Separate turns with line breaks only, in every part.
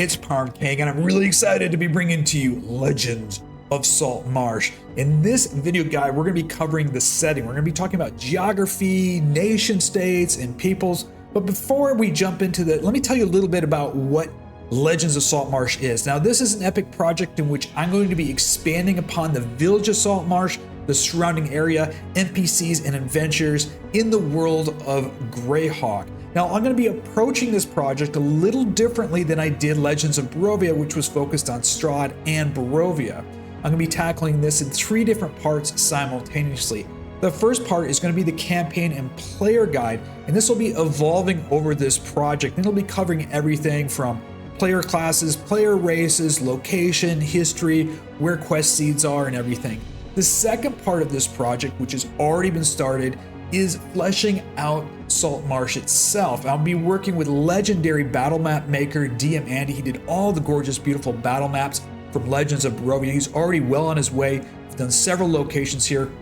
it's Pyram King, and I'm really excited to be bringing to you Legends of Saltmarsh. In this video guide, we're going to be covering the setting. We're going to be talking about geography, nation states, and peoples. But before we jump into that, let me tell you a little bit about what Legends of Saltmarsh is. Now, this is an epic project in which I'm going to be expanding upon the village of Saltmarsh, the surrounding area, NPCs, and adventures in the world of Greyhawk. Now, I'm going to be approaching this project a little differently than I did Legends of Barovia, which was focused on Strahd and Barovia. I'm going to be tackling this in 3 different parts simultaneously. The first part is going to be the campaign and player guide, and this will be evolving over this project, and it'll be covering everything from player classes, player races, location, history, where quest seeds are, and everything. The second part of this project, which has already been started, is fleshing out Saltmarsh itself. I'll be working with legendary battle map maker DM Andy. He did all the gorgeous, beautiful battle maps from Legends of Barovia. He's already well on his way. He's done several locations here.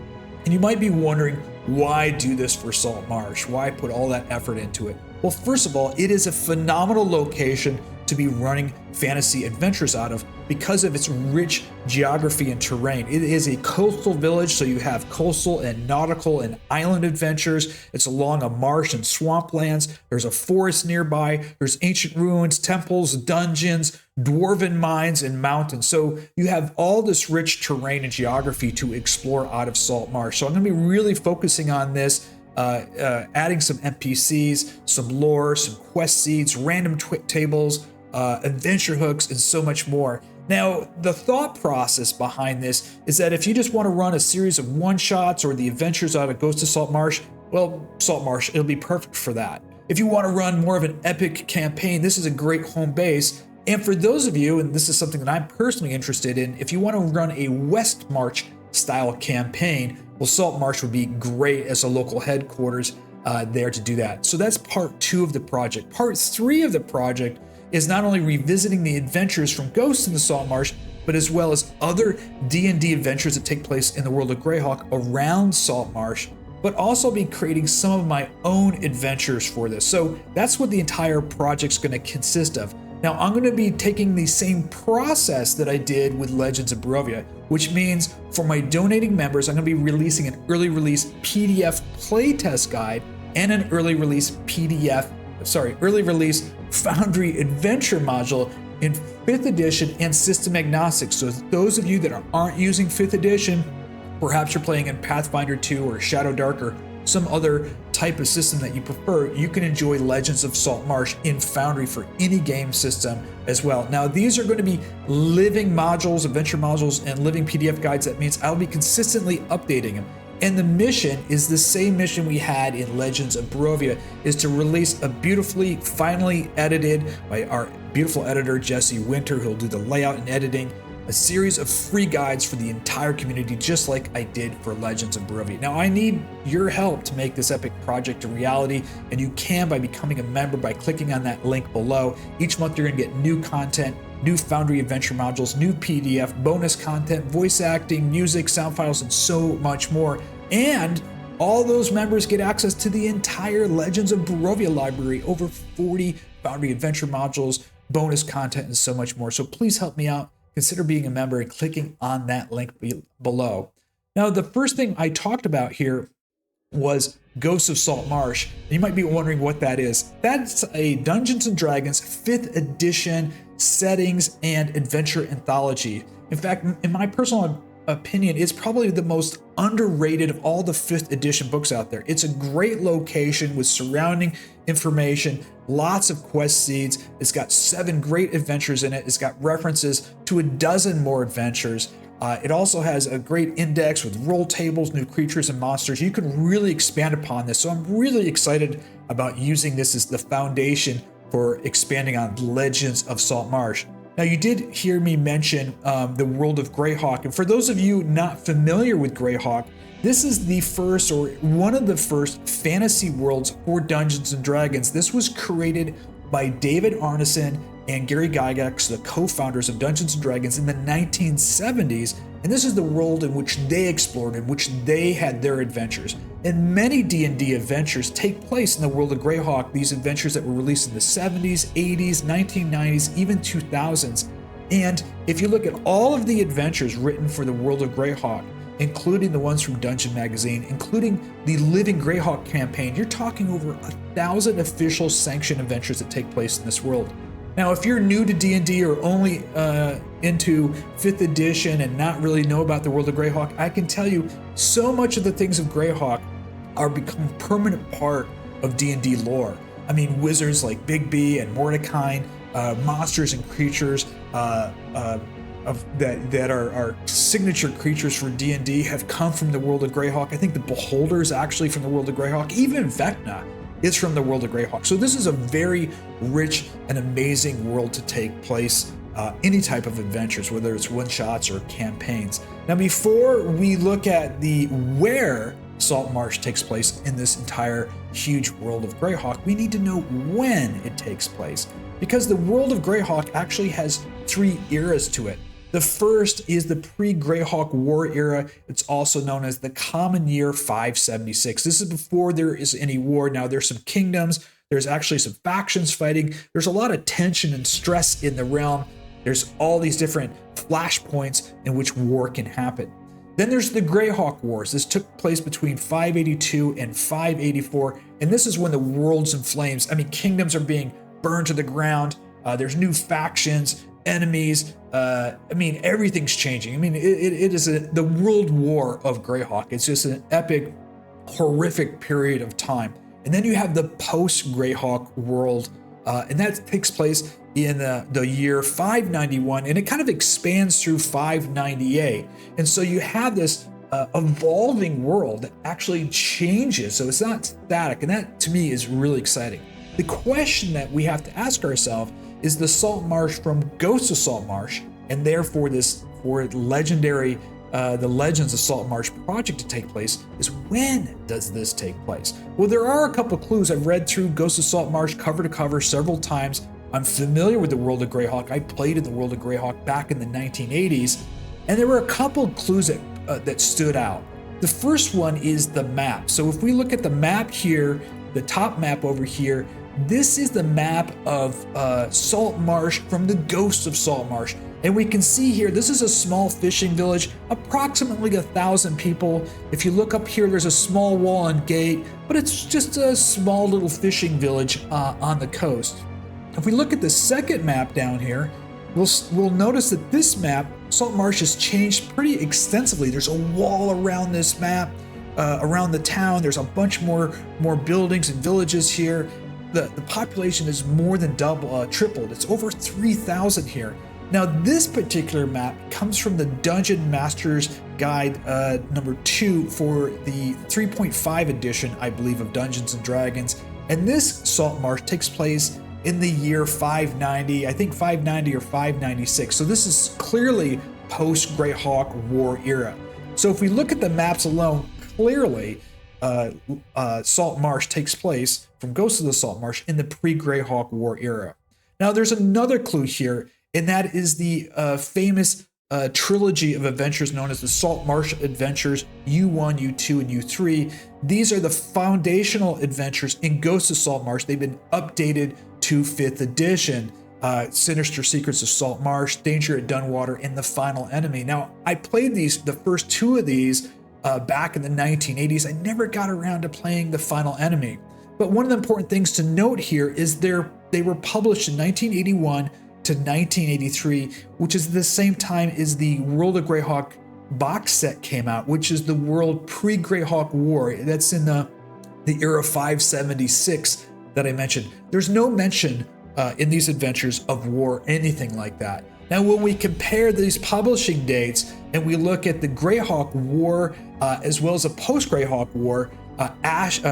And you might be wondering, why do this for Saltmarsh? Why put all that effort into it? Well, first of all, it is a phenomenal location to be running fantasy adventures out of because of its rich geography and terrain. It is a coastal village, so you have coastal and nautical and island adventures. It's along a marsh and swamplands. There's a forest nearby. There's ancient ruins, temples, dungeons, dwarven mines, and mountains. So you have all this rich terrain and geography to explore out of Saltmarsh. So I'm going to be really focusing on this, adding some NPCs, some lore, some quest seeds, random tables, adventure hooks, and so much more. Now, the thought process behind this is that if you just want to run a series of one-shots or the adventures out of Ghost of Saltmarsh, well, Saltmarsh, it'll be perfect for that. If you want to run more of an epic campaign, this is a great home base. And for those of you, and this is something that I'm personally interested in, if you want to run a Westmarch style campaign, well, Saltmarsh would be great as a local headquarters there to do that. So that's part 2 of the project. Part 3 of the project is not only revisiting the adventures from Ghosts in the Saltmarsh, but as well as other D&D adventures that take place in the world of Greyhawk around Saltmarsh, but also be creating some of my own adventures for this. So that's what the entire project's going to consist of. Now, I'm going to be taking the same process that I did with Legends of Barovia, which means for my donating members, I'm going to be releasing an early release PDF playtest guide and an early release Foundry Adventure module in 5th edition and system agnostic. So those of you that aren't using 5th edition, perhaps you're playing in Pathfinder 2 or Shadow Dark or some other type of system that you prefer, you can enjoy Legends of Saltmarsh in Foundry for any game system as well. Now, these are going to be living modules, adventure modules, and living PDF guides. That means I'll be consistently updating them. And the mission is the same mission we had in Legends of Barovia, is to release a beautifully, finally edited by our beautiful editor, Jesse Winter, who'll do the layout and editing, a series of free guides for the entire community, just like I did for Legends of Barovia. Now, I need your help to make this epic project a reality, and you can by becoming a member by clicking on that link below. Each month, you're gonna get new content, new Foundry Adventure modules, new PDF, bonus content, voice acting, music, sound files, and so much more. And all those members get access to the entire Legends of Barovia library, over 40 Foundry Adventure modules, bonus content, and so much more. So please help me out. Consider being a member and clicking on that link below. Now, the first thing I talked about here was Ghosts of Saltmarsh. You might be wondering what that is. That's a Dungeons & Dragons 5th edition settings and adventure anthology. In fact, in my personal opinion, it's probably the most underrated of all the 5th edition books out there. It's a great location with surrounding information, lots of quest seeds. It's got 7 great adventures in it. It's got references to a dozen more adventures. It also has a great index with roll tables, new creatures and monsters. You can really expand upon this. So I'm really excited about using this as the foundation for expanding on Legends of Saltmarsh. Now, you did hear me mention the world of Greyhawk, and for those of you not familiar with Greyhawk, this is the first, or one of the first, fantasy worlds for Dungeons & Dragons. This was created by David Arneson and Gary Gygax, the co-founders of Dungeons & Dragons in the 1970s, and this is the world in which they explored, in which they had their adventures. And many D&D adventures take place in the world of Greyhawk, these adventures that were released in the 70s, 80s, 1990s, even 2000s. And if you look at all of the adventures written for the world of Greyhawk, including the ones from Dungeon Magazine, including the Living Greyhawk campaign, you're talking over 1,000 official sanctioned adventures that take place in this world. Now, if you're new to D&D or only into 5th edition and not really know about the world of Greyhawk, I can tell you so much of the things of Greyhawk are become permanent part of D&D lore. I mean, wizards like Big B and Mordecai, monsters and creatures that are signature creatures for D&D have come from the world of Greyhawk. I think the Beholder is actually from the world of Greyhawk. Even Vecna is from the world of Greyhawk. So this is a very rich and amazing world to take place any type of adventures, whether it's one-shots or campaigns. Now, before we look at the where Saltmarsh takes place in this entire huge world of Greyhawk, we need to know when it takes place, because the world of Greyhawk actually has 3 eras to it. The first is the pre-Greyhawk War era. It's also known as the Common Year 576. This is before there is any war. Now, there's some kingdoms. There's actually some factions fighting. There's a lot of tension and stress in the realm. There's all these different flashpoints in which war can happen. Then there's the Greyhawk Wars. This took place between 582 and 584, and this is when the world's in flames. I mean, kingdoms are being burned to the ground. There's new factions, enemies. I mean, everything's changing. I mean, it is the world war of Greyhawk. It's just an epic, horrific period of time. And then you have the post-Greyhawk world, and that takes place in the year 591, and it kind of expands through 598. And so you have this evolving world that actually changes, so it's not static, and that to me is really exciting. The question that we have to ask ourselves is the Saltmarsh from Ghosts of Saltmarsh, and therefore for legendary the Legends of Saltmarsh project to take place, is when does this take place? Well, there are a couple clues. I've read through Ghosts of Saltmarsh cover to cover several times. I'm familiar with the world of Greyhawk. I played in the world of Greyhawk back in the 1980s, and there were a couple clues that stood out. The first one is the map. So if we look at the map here, the top map over here, this is the map of Saltmarsh from the Ghosts of Saltmarsh. And we can see here, this is a small fishing village, approximately 1,000 people. If you look up here, there's a small wall and gate, but it's just a small little fishing village on the coast. If we look at the second map down here, we'll notice that this map, Saltmarsh, has changed pretty extensively. There's a wall around this map, around the town. There's a bunch more buildings and villages here. The population is more than tripled. It's over 3,000 here. Now, this particular map comes from the Dungeon Master's Guide number 2 for the 3.5 edition, I believe, of Dungeons & Dragons. And this Saltmarsh takes place in the year 590, I think 590 or 596. So this is clearly post-Greyhawk War era. So if we look at the maps alone, clearly Saltmarsh takes place from Ghosts of the Saltmarsh in the pre-Greyhawk War era. Now, there's another clue here, and that is the famous trilogy of adventures known as the Saltmarsh Adventures U1, U2, and U3. These are the foundational adventures in Ghosts of Saltmarsh. They've been updated to 5th edition. Sinister Secrets of Saltmarsh, Danger at Dunwater, and The Final Enemy. Now, I played the first 2 of these back in the 1980s. I never got around to playing The Final Enemy. But one of the important things to note here is they were published in 1981 to 1983, which is the same time as the World of Greyhawk box set came out, which is the world pre-Greyhawk War. That's in the era 576 that I mentioned. There's no mention in these adventures of war, anything like that. Now, when we compare these publishing dates and we look at the Greyhawk War as well as a post-Greyhawk War,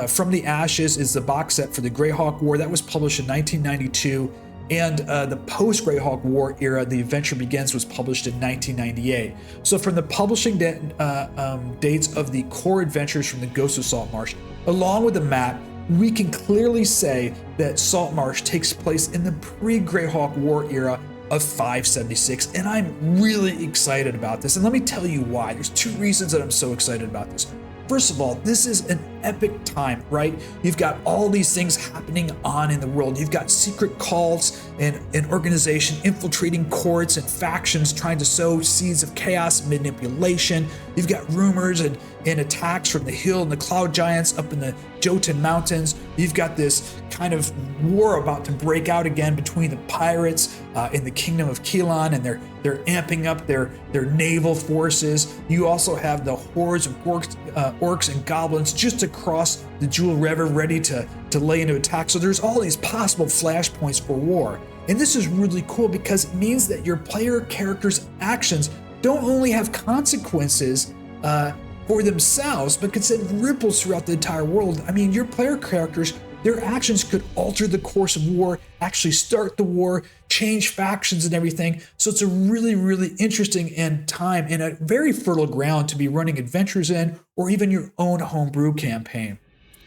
From the Ashes is the box set for the Greyhawk War. That was published in 1992. And the post-Greyhawk War era, The Adventure Begins, was published in 1998. So from the publishing dates of the core adventures from the Ghosts of Saltmarsh, along with the map, we can clearly say that Saltmarsh takes place in the pre-Greyhawk War era of 576, and I'm really excited about this. And let me tell you why. There's two reasons that I'm so excited about this. First of all, this is an epic time, right? You've got all these things happening on in the world. You've got secret cults and an organization infiltrating courts and factions trying to sow seeds of chaos, manipulation. You've got rumors and attacks from the Hill and the Cloud Giants up in the Jotun Mountains. You've got this kind of war about to break out again between the pirates in the kingdom of Keoland, and they're amping up their naval forces. You also have the hordes of orcs and goblins just across the Jewel River ready to lay into attack. So there's all these possible flashpoints for war. And this is really cool because it means that your player character's actions don't only have consequences for themselves, but could send ripples throughout the entire world. I mean, your player characters, their actions could alter the course of war, actually start the war, change factions and everything. So it's a really, really interesting time and a very fertile ground to be running adventures in, or even your own homebrew campaign.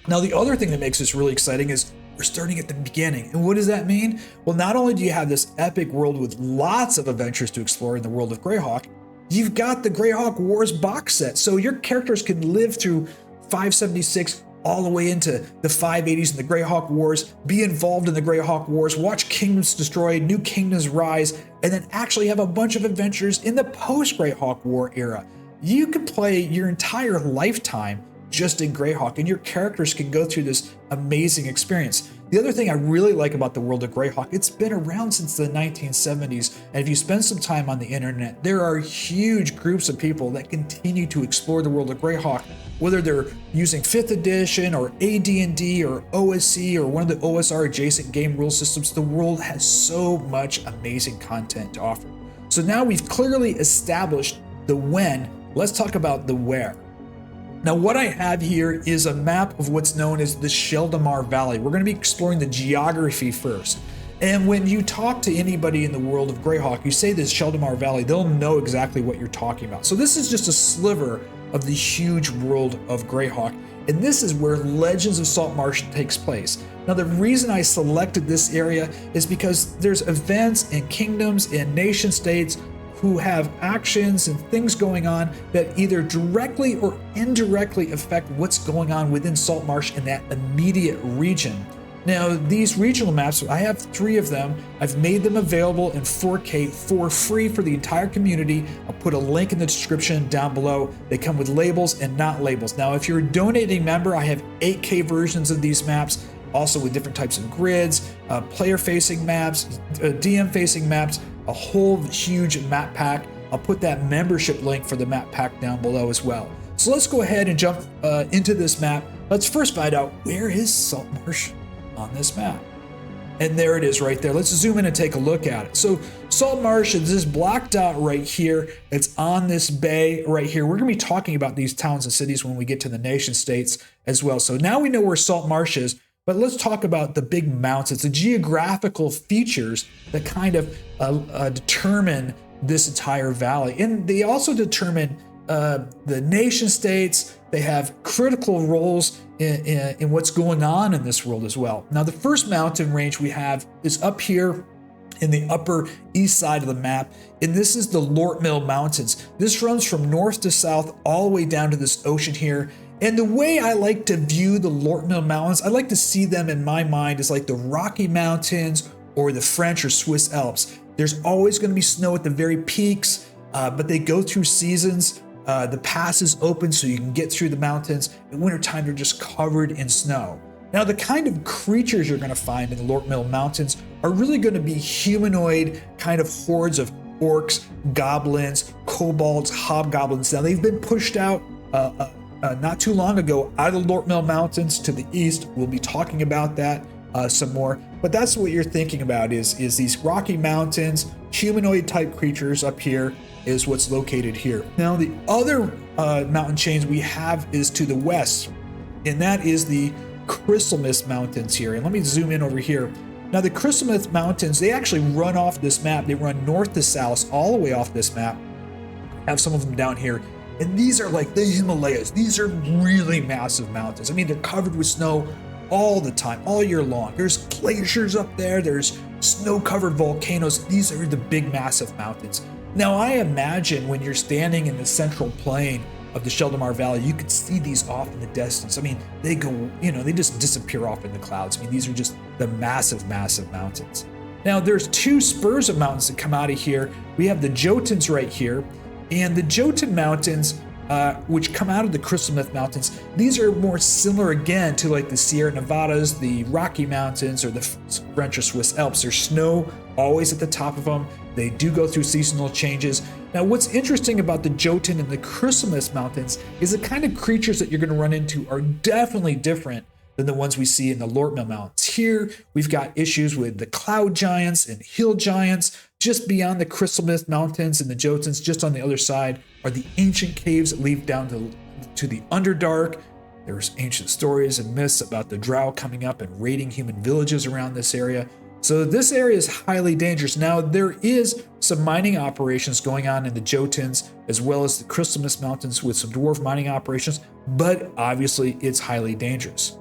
Now, the other thing that makes this really exciting is we're starting at the beginning. And what does that mean? Well, not only do you have this epic world with lots of adventures to explore in the world of Greyhawk, you've got the Greyhawk Wars box set. So your characters can live through 576 all the way into the 580s and the Greyhawk Wars, be involved in the Greyhawk Wars, watch kingdoms destroyed, new kingdoms rise, and then actually have a bunch of adventures in the post-Greyhawk War era. You could play your entire lifetime just in Greyhawk, and your characters can go through this amazing experience. The other thing I really like about the world of Greyhawk, it's been around since the 1970s, and if you spend some time on the internet, there are huge groups of people that continue to explore the world of Greyhawk, whether they're using 5th edition or AD&D or OSC or one of the OSR adjacent game rule systems. The world has so much amazing content to offer. So now we've clearly established the when, let's talk about the where. Now, what I have here is a map of what's known as the Sheldamar Valley. We're going to be exploring the geography first. And when you talk to anybody in the world of Greyhawk, you say this Sheldamar Valley, they'll know exactly what you're talking about. So this is just a sliver of the huge world of Greyhawk. And this is where Legends of Saltmarsh takes place. Now, the reason I selected this area is because there's events and kingdoms and nation states who have actions and things going on that either directly or indirectly affect what's going on within Saltmarsh in that immediate region. Now, these regional maps, I have 3 of them. I've made them available in 4K for free for the entire community. I'll put a link in the description down below. They come with labels and not labels. Now, if you're a donating member, I have 8K versions of these maps, also with different types of grids, player-facing maps, DM-facing maps, a whole huge map pack. I'll put that membership link for the map pack down below as well. So let's go ahead and jump into this map. Let's first find out, where is Saltmarsh on this map? And there it is right there. Let's zoom in and take a look at it. So Saltmarsh is this black dot right here. It's on this bay right here. We're gonna be talking about these towns and cities when we get to the nation states as well. So now we know where Saltmarsh is, but let's talk about the big mountains. It's the geographical features that kind of determine this entire valley. And they also determine the nation states. They have critical roles in what's going on in this world as well. Now, the first mountain range we have is up here in the upper east side of the map, and this is the Lortmill Mountains. This runs from north to south all the way down to this ocean here. And the way I like to view the Lortmill Mountains, I like to see them in my mind as like the Rocky Mountains or the French or Swiss Alps. There's always going to be snow at the very peaks, but they go through seasons. The pass is open so you can get through the mountains. In wintertime, they're just covered in snow. Now, the kind of creatures you're going to find in the Lortmill Mountains are really going to be humanoid kind of hordes of orcs, goblins, kobolds, hobgoblins. Now, they've been pushed out not too long ago out of the Lortmill Mountains to the east. We'll be talking about that some more. But that's what you're thinking about is these Rocky Mountains, humanoid type creatures up here is what's located here. Now, the other mountain chains we have is to the west, and that is the Crystal Mist Mountains here. And let me zoom in over here. Now, the Crystal Mist Mountains, they actually run off this map. They run north to south all the way off this map. I have some of them down here. And these are like the Himalayas. These are really massive mountains. I mean, they're covered with snow all the time, all year long. There's glaciers up there, there's snow-covered volcanoes. These are the big, massive mountains. Now, I imagine when you're standing in the central plain of the Sheldamar Valley, you could see these off in the distance. I mean, they go, they just disappear off in the clouds. I mean, these are just the massive, massive mountains. Now, there's two spurs of mountains that come out of here. We have the Jotuns right here, and the Jotun Mountains, which come out of the Crystal Myth Mountains. These are more similar again to like the Sierra Nevadas, the Rocky Mountains, or the French or Swiss Alps. There's snow always at the top of them. They do go through seasonal changes. Now, what's interesting about the Jotun and the Crystal Myth Mountains is the kind of creatures that you're going to run into are definitely different than the ones we see in the Lortmill Mountains. Here, we've got issues with the cloud giants and hill giants. Just beyond the Crystal Myth Mountains and the Jotuns, just on the other side, are the ancient caves that lead down to the Underdark. There's ancient stories and myths about the Drow coming up and raiding human villages around this area. So this area is highly dangerous. Now, there is some mining operations going on in the Jotuns, as well as the Crystal Myth Mountains with some dwarf mining operations, but obviously it's highly dangerous.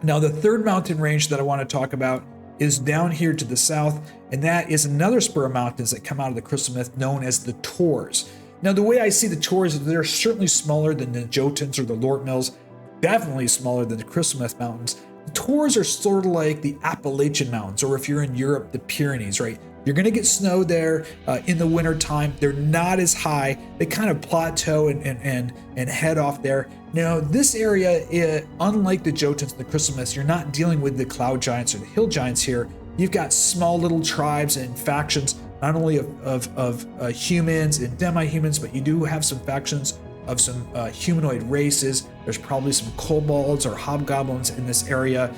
Now, the third mountain range that I want to talk about is down here to the south, and that is another spur of mountains that come out of the Crystal Myth known as the Tors. Now, the way I see the Tors is they're certainly smaller than the Jotuns or the Lortmills, definitely smaller than the Crystal Myth Mountains. The Tors are sort of like the Appalachian Mountains, or if you're in Europe, the Pyrenees, right? You're going to get snow there in the winter time. They're not as high. They kind of plateau and head off there. Now, this area, unlike the Jotuns and the Crystal Myths, you're not dealing with the cloud giants or the hill giants here. You've got small little tribes and factions, not only of humans and demi-humans, but you do have some factions of some humanoid races. There's probably some kobolds or hobgoblins in this area.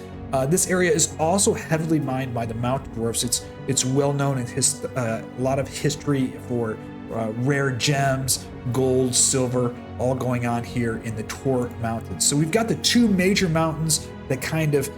This area is also heavily mined by the mountain dwarfs. It's well known in a lot of history for rare gems, gold, silver, all going on here in the Tor Mountains. So we've got the two major mountains that kind of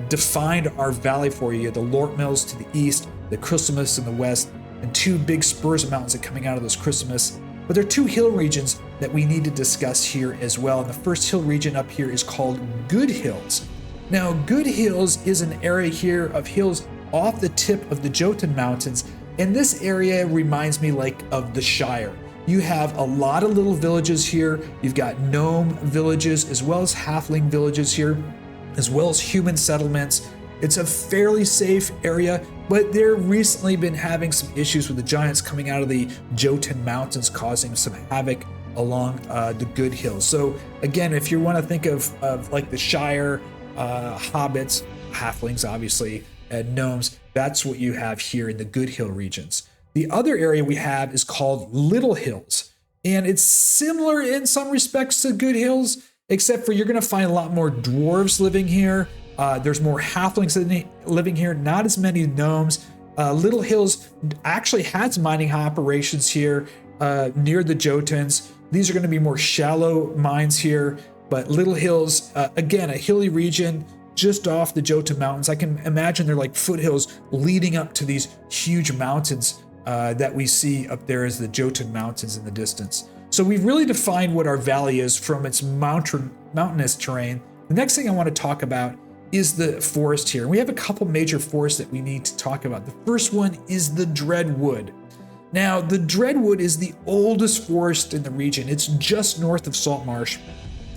defined our valley for you: the Lortmills to the east, the Crystal Myths in the west, and two big spurs of mountains that are coming out of those Crystal Myths. But there are two hill regions that we need to discuss here as well. And the first hill region up here is called Good Hills. Now, Good Hills is an area here of hills off the tip of the Jotun Mountains, and this area reminds me like of the Shire. You have a lot of little villages here. You've got gnome villages as well as halfling villages here, as well as human settlements. It's a fairly safe area, but they've recently been having some issues with the giants coming out of the Jotun Mountains, causing some havoc along the Good Hills. So again, if you want to think of like the Shire, hobbits, halflings, obviously, and gnomes, that's what you have here in the Good Hill regions. The other area we have is called Little Hills, and it's similar in some respects to Good Hills, except for you're going to find a lot more dwarves living here. There's more halflings living here, not as many gnomes. Little Hills actually has mining operations here near the Jotuns. These are going to be more shallow mines here, but Little Hills, again, a hilly region just off the Jotun Mountains. I can imagine they're like foothills leading up to these huge mountains that we see up there as the Jotun Mountains in the distance. So we've really defined what our valley is from its mountainous terrain. The next thing I want to talk about is the forest here. We have a couple major forests that we need to talk about. The first one is the Dreadwood. Now, the Dreadwood is the oldest forest in the region. It's just north of Saltmarsh.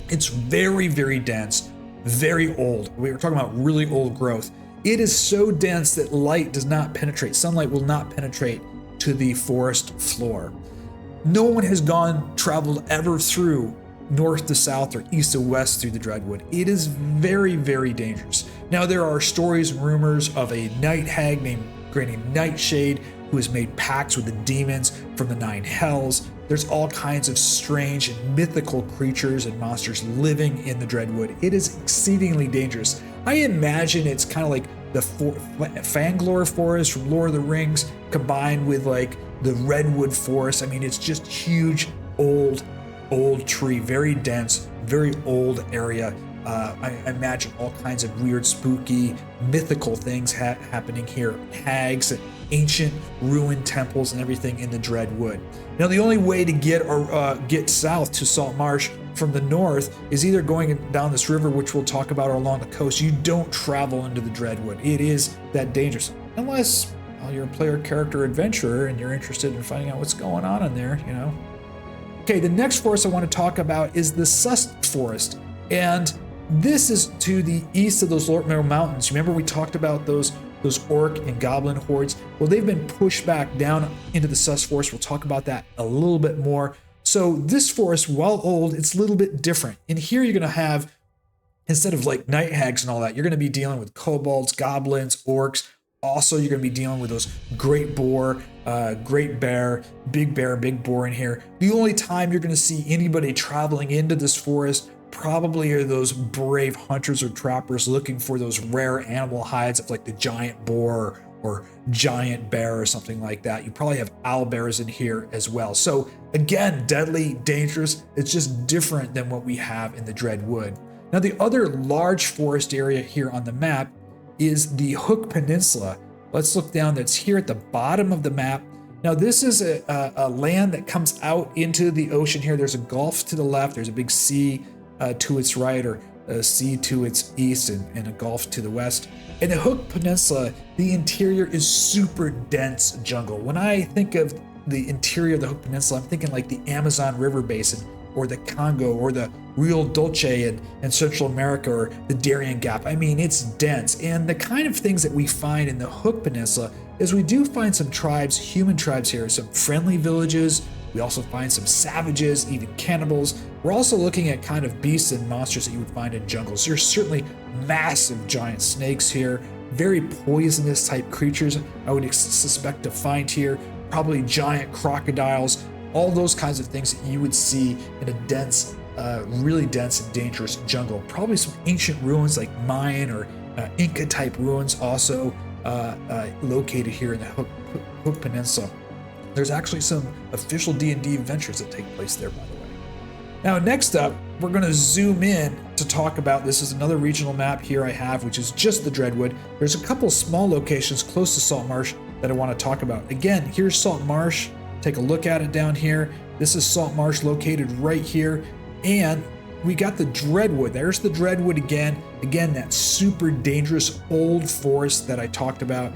It's very, very dense, very old. We were talking about really old growth. It is so dense that light does not penetrate. Sunlight will not penetrate to the forest floor. No one has traveled ever through north to south or east to west through the Dreadwood. It is very, very dangerous. Now, there are stories and rumors of a night hag named Granny Nightshade who has made pacts with the demons from the 9 hells. There's all kinds of strange and mythical creatures and monsters living in the Dreadwood. It is exceedingly dangerous. I imagine it's kind of like the Fangorn Forest from Lord of the Rings combined with like the Redwood Forest. I mean, it's just huge, old tree, very dense, very old area. I imagine all kinds of weird, spooky, mythical things happening here. Hags, ancient ruined temples, and everything in the Dreadwood. Now, the only way to get south to Saltmarsh from the north is either going down this river, which we'll talk about, or along the coast. You don't travel into the Dreadwood. It is that dangerous. Unless, well, you're a player character adventurer and you're interested in finding out what's going on in there, you know. Okay, the next forest I want to talk about is the Sust Forest. And this is to the east of those Lortmere Mountains. Remember we talked about those orc and goblin hordes? Well, they've been pushed back down into the Sust Forest. We'll talk about that a little bit more. So this forest, while old, it's a little bit different. In here, you're going to have, instead of like night hags and all that, you're going to be dealing with kobolds, goblins, orcs. Also, you're going to be dealing with those great boar, great bear, big boar in here. The only time you're going to see anybody traveling into this forest probably are those brave hunters or trappers looking for those rare animal hides of like the giant boar or giant bear or something like that. You probably have owlbears in here as well. So again, deadly, dangerous. It's just different than what we have in the Dreadwood. Now, the other large forest area here on the map is the Hook Peninsula. Let's look down. That's here at the bottom of the map. Now, this is a land that comes out into the ocean here. There's a gulf to the left. There's a big sea to its right, or a sea to its east, and a gulf to the west. In the Hook Peninsula, the interior is super dense jungle. When I think of the interior of the Hook Peninsula, I'm thinking like the Amazon River Basin, or the Congo, or the Rio Dulce in Central America, or the Darien Gap. I mean, it's dense. And the kind of things that we find in the Hook Peninsula is we do find some tribes, human tribes here, some friendly villages. We also find some savages, even cannibals. We're also looking at kind of beasts and monsters that you would find in jungles. There's certainly massive giant snakes here, very poisonous type creatures I would suspect to find here, probably giant crocodiles, all those kinds of things that you would see in a dense, really dense and dangerous jungle. Probably some ancient ruins like Mayan or Inca type ruins also located here in the Hook Peninsula. There's actually some official D&D adventures that take place there, by the way. Now, next up, we're going to zoom in to talk about, this is another regional map here I have, which is just the Dreadwood. There's a couple small locations close to Saltmarsh that I want to talk about. Again, here's Saltmarsh. Take a look at it down here. This is Saltmarsh located right here. And we got the Dreadwood. There's the Dreadwood again. Again, that super dangerous old forest that I talked about.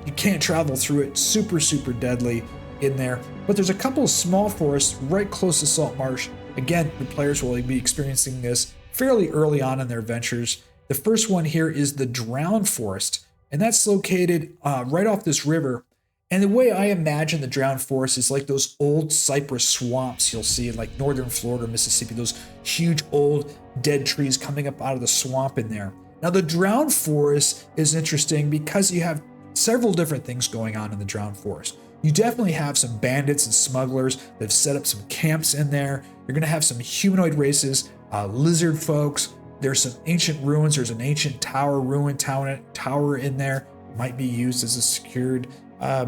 You can't travel through it. Super, super deadly in there. But there's a couple of small forests right close to Saltmarsh. Again, the players will be experiencing this fairly early on in their ventures. The first one here is the Drowned Forest, and that's located right off this river. And the way I imagine the Drowned Forest is like those old cypress swamps you'll see in like northern Florida, Mississippi, those huge old dead trees coming up out of the swamp in there. Now, the Drowned Forest is interesting because you have several different things going on in the Drowned Forest. You definitely have some bandits and smugglers that have set up some camps in there. You're going to have some humanoid races, lizard folks. There's some ancient ruins. There's an ancient ruin tower in there. Might be used as a secured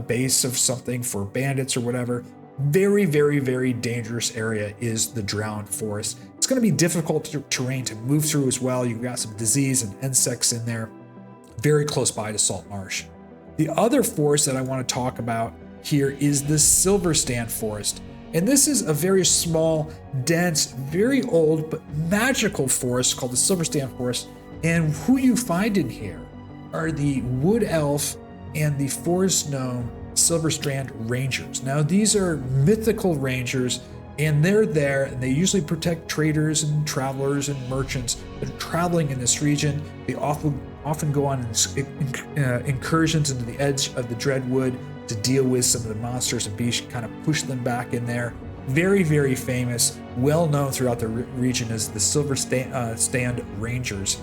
base of something for bandits or whatever. Very, very, very dangerous area is the Drowned Forest. It's going to be difficult terrain to move through as well. You've got some disease and insects in there. Very close by to Saltmarsh. The other forest that I want to talk about here is the Silverstand Forest. And this is a very small, dense, very old, but magical forest called the Silverstand Forest. And who you find in here are the Wood Elf and the Forest Gnome Silverstrand Rangers. Now, these are mythical rangers, and they're there, and they usually protect traders and travelers and merchants that are traveling in this region. They often go on incursions into the edge of the Dreadwood to deal with some of the monsters and beasts, kind of push them back in there. Very, very famous, well known throughout the region as the Silverstand Rangers,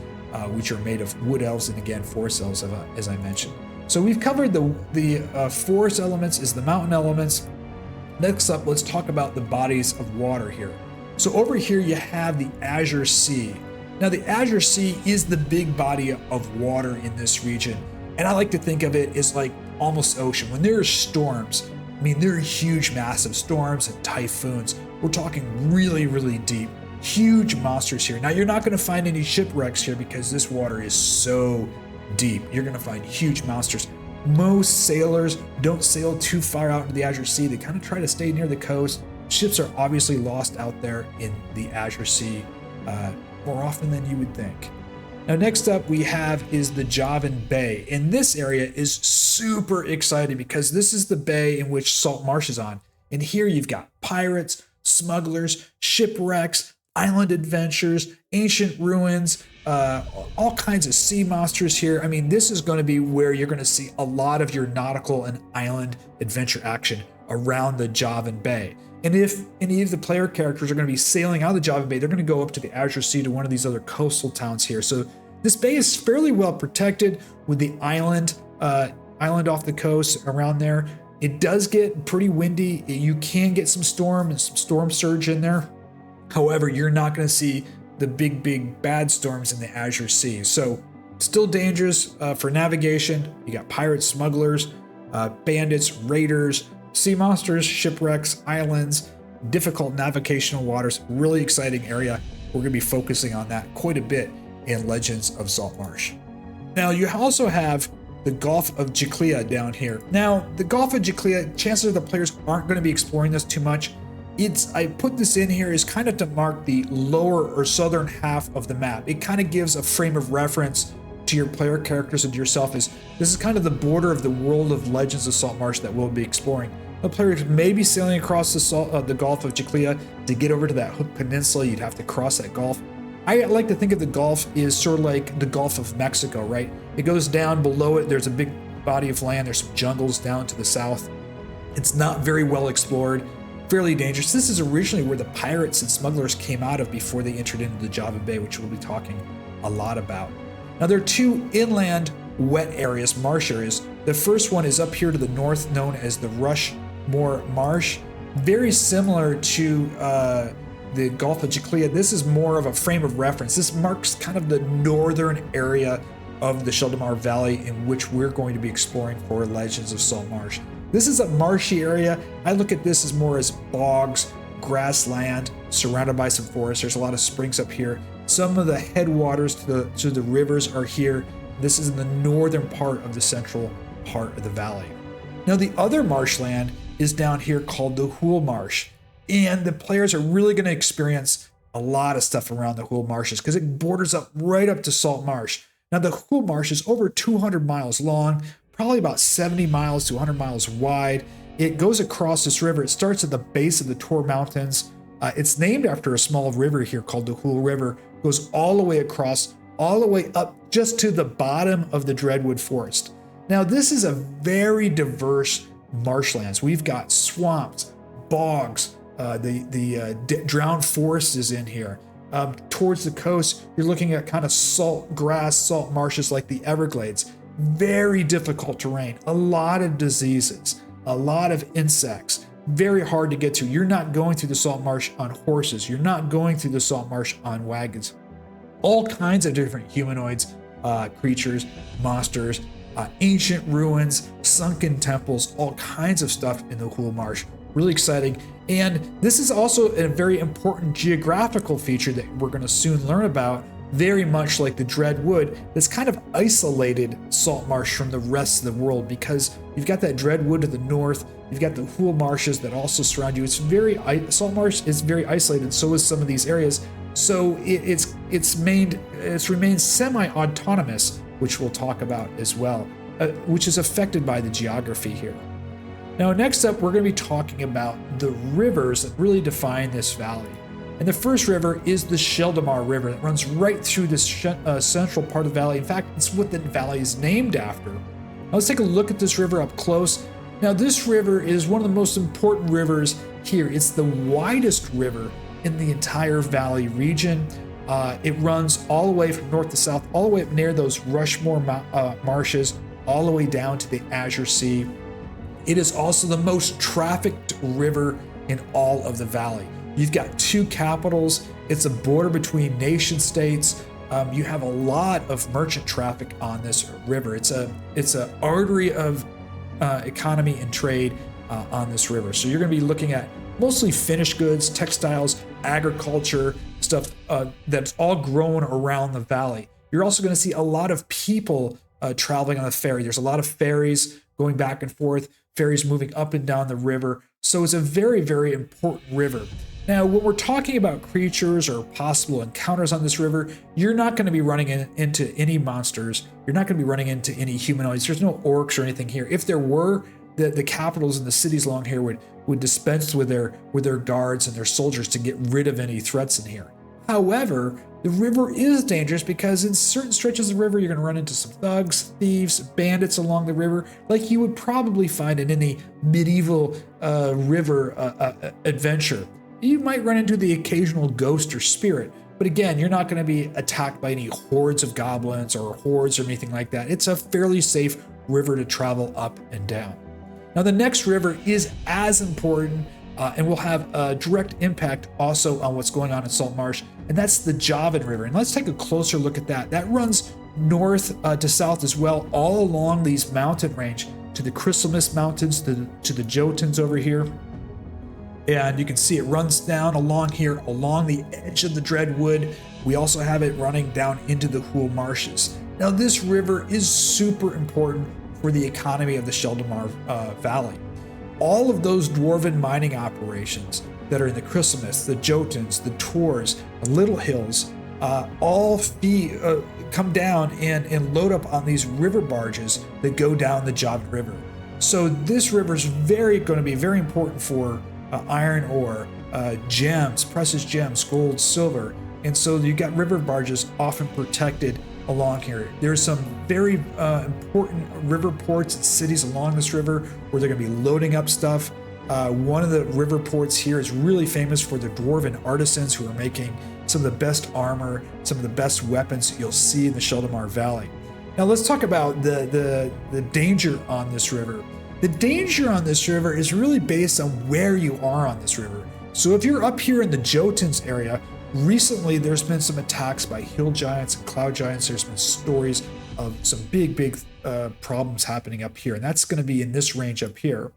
which are made of wood elves and again forest elves, as I mentioned. So we've covered the forest elements, is the mountain elements. Next up, let's talk about the bodies of water here. So over here you have the Azure Sea. Now, the Azure Sea is the big body of water in this region, and I like to think of it as like almost ocean. When there are storms, I mean, there are huge, massive storms and typhoons. We're talking really, really deep, huge monsters here. Now, you're not going to find any shipwrecks here because this water is so deep. You're going to find huge monsters. Most sailors don't sail too far out into the Azure Sea. They kind of try to stay near the coast. Ships are obviously lost out there in the Azure Sea more often than you would think. Now, next up we have is the Javan Bay. And this area is super exciting because this is the bay in which Saltmarsh is on. And here you've got pirates, smugglers, shipwrecks, island adventures, ancient ruins, all kinds of sea monsters here. I mean, this is going to be where you're going to see a lot of your nautical and island adventure action around the Javan Bay. And if any of the player characters are going to be sailing out of the Javan Bay, they're going to go up to the Azure Sea to one of these other coastal towns here. So this bay is fairly well protected with the island off the coast around there. It does get pretty windy. You can get some storm and some storm surge in there. However, you're not going to see the big bad storms in the Azure Sea. So still dangerous for navigation. You got pirates, smugglers, bandits, raiders, sea monsters, shipwrecks, islands, difficult navigational waters. Really exciting area. We're going to be focusing on that quite a bit in Legends of Saltmarsh. Now you also have the Gulf of Jiclea down here. Now the Gulf of Jiclea, chances are the players aren't going to be exploring this too much. I put this in here is kind of to mark the lower or southern half of the map. It kind of gives a frame of reference to your player characters and to yourself. This is kind of the border of the world of Legends of Saltmarsh that we'll be exploring. The players may be sailing across the Gulf of Jiclea to get over to that Hook Peninsula. You'd have to cross that gulf. I like to think of the Gulf is sort of like the Gulf of Mexico, right? It goes down below it. There's a big body of land. There's some jungles down to the south. It's not very well explored, fairly dangerous. This is originally where the pirates and smugglers came out of before they entered into the Javan Bay, which we'll be talking a lot about. Now, there are two inland wet areas, marsh areas. The first one is up here to the north, known as the Rushmore Marsh. Very similar to the Gulf of Jiclea. This is more of a frame of reference. This marks kind of the northern area of the Sheldamar Valley in which we're going to be exploring for Legends of Saltmarsh. This is a marshy area. I look at this as more as bogs, grassland, surrounded by some forests. There's a lot of springs up here. Some of the headwaters to the rivers are here. This is in the northern part of the central part of the valley. Now the other marshland is down here called the Hool Marsh. And the players are really going to experience a lot of stuff around the Hool Marshes because it borders up right up to Saltmarsh. Now the Hool Marsh is over 200 miles long, probably about 70 miles to 100 miles wide. It goes across this river. It starts at the base of the Tor Mountains. It's named after a small river here called the Hool River. It goes all the way across, all the way up just to the bottom of the Dreadwood Forest. Now this is a very diverse marshlands. We've got swamps, bogs, the drowned forest is in here. Towards the coast, you're looking at kind of salt grass, salt marshes like the Everglades. Very difficult terrain, a lot of diseases, a lot of insects, very hard to get to. You're not going through the salt marsh on horses. You're not going through the salt marsh on wagons. All kinds of different humanoids, creatures, monsters, ancient ruins, sunken temples, all kinds of stuff in the Hool Marsh. Really exciting. And this is also a very important geographical feature that we're going to soon learn about, very much like the Dreadwood, that's kind of isolated Saltmarsh from the rest of the world because you've got that Dreadwood to the north, you've got the Hool Marshes that also surround you. Saltmarsh is very isolated, so is some of these areas. So it's remained semi-autonomous, which we'll talk about as well, which is affected by the geography here. Now, next up, we're going to be talking about the rivers that really define this valley. And the first river is the Sheldamar River that runs right through this central part of the valley. In fact, it's what the valley is named after. Now, let's take a look at this river up close. Now, this river is one of the most important rivers here. It's the widest river in the entire valley region. It runs all the way from north to south, all the way up near those Rushmore marshes, all the way down to the Azure Sea. It is also the most trafficked river in all of the valley. You've got two capitals. It's a border between nation states. You have a lot of merchant traffic on this river. It's a artery of economy and trade on this river. So you're going to be looking at mostly finished goods, textiles, agriculture, stuff that's all grown around the valley. You're also going to see a lot of people traveling on the ferry. There's a lot of ferries going back and forth, ferries moving up and down the river. So it's a very, very important river. Now, when we're talking about creatures or possible encounters on this river, you're not going to be running into any monsters. You're not going to be running into any humanoids. There's no orcs or anything here. If there were, the capitals and the cities along here would dispense with their guards and their soldiers to get rid of any threats in here. However, the river is dangerous because in certain stretches of the river, you're going to run into some thugs, thieves, bandits along the river, like you would probably find in any medieval river adventure. You might run into the occasional ghost or spirit, but again, you're not going to be attacked by any hordes of goblins or hordes or anything like that. It's a fairly safe river to travel up and down. Now, the next river is as important and will have a direct impact also on what's going on in Saltmarsh, and that's the Javan River. And let's take a closer look at that. That runs north to south as well, all along these mountain range to the Crystal Mist Mountains, to the Jotuns over here. And you can see it runs down along here, along the edge of the Dreadwood. We also have it running down into the Hool Marshes. Now, this river is super important for the economy of the Sheldamar Valley. All of those dwarven mining operations that are in the Crystal Mist, the Jotuns, the Tors, the Little Hills, all come down and load up on these river barges that go down the Javan River. So this river is going to be very important for iron ore, gems, precious gems, gold, silver. And so you got river barges often protected along here. There's some very important river ports and cities along this river where they're going to be loading up stuff. One of the river ports here is really famous for the dwarven artisans who are making some of the best armor, some of the best weapons you'll see in the Sheldamar Valley. Now let's talk about the danger on this river. The danger on this river is really based on where you are on this river. So if you're up here in the Jotuns area, recently there's been some attacks by hill giants and cloud giants. There's been stories of some big problems happening up here, and that's going to be in this range up here.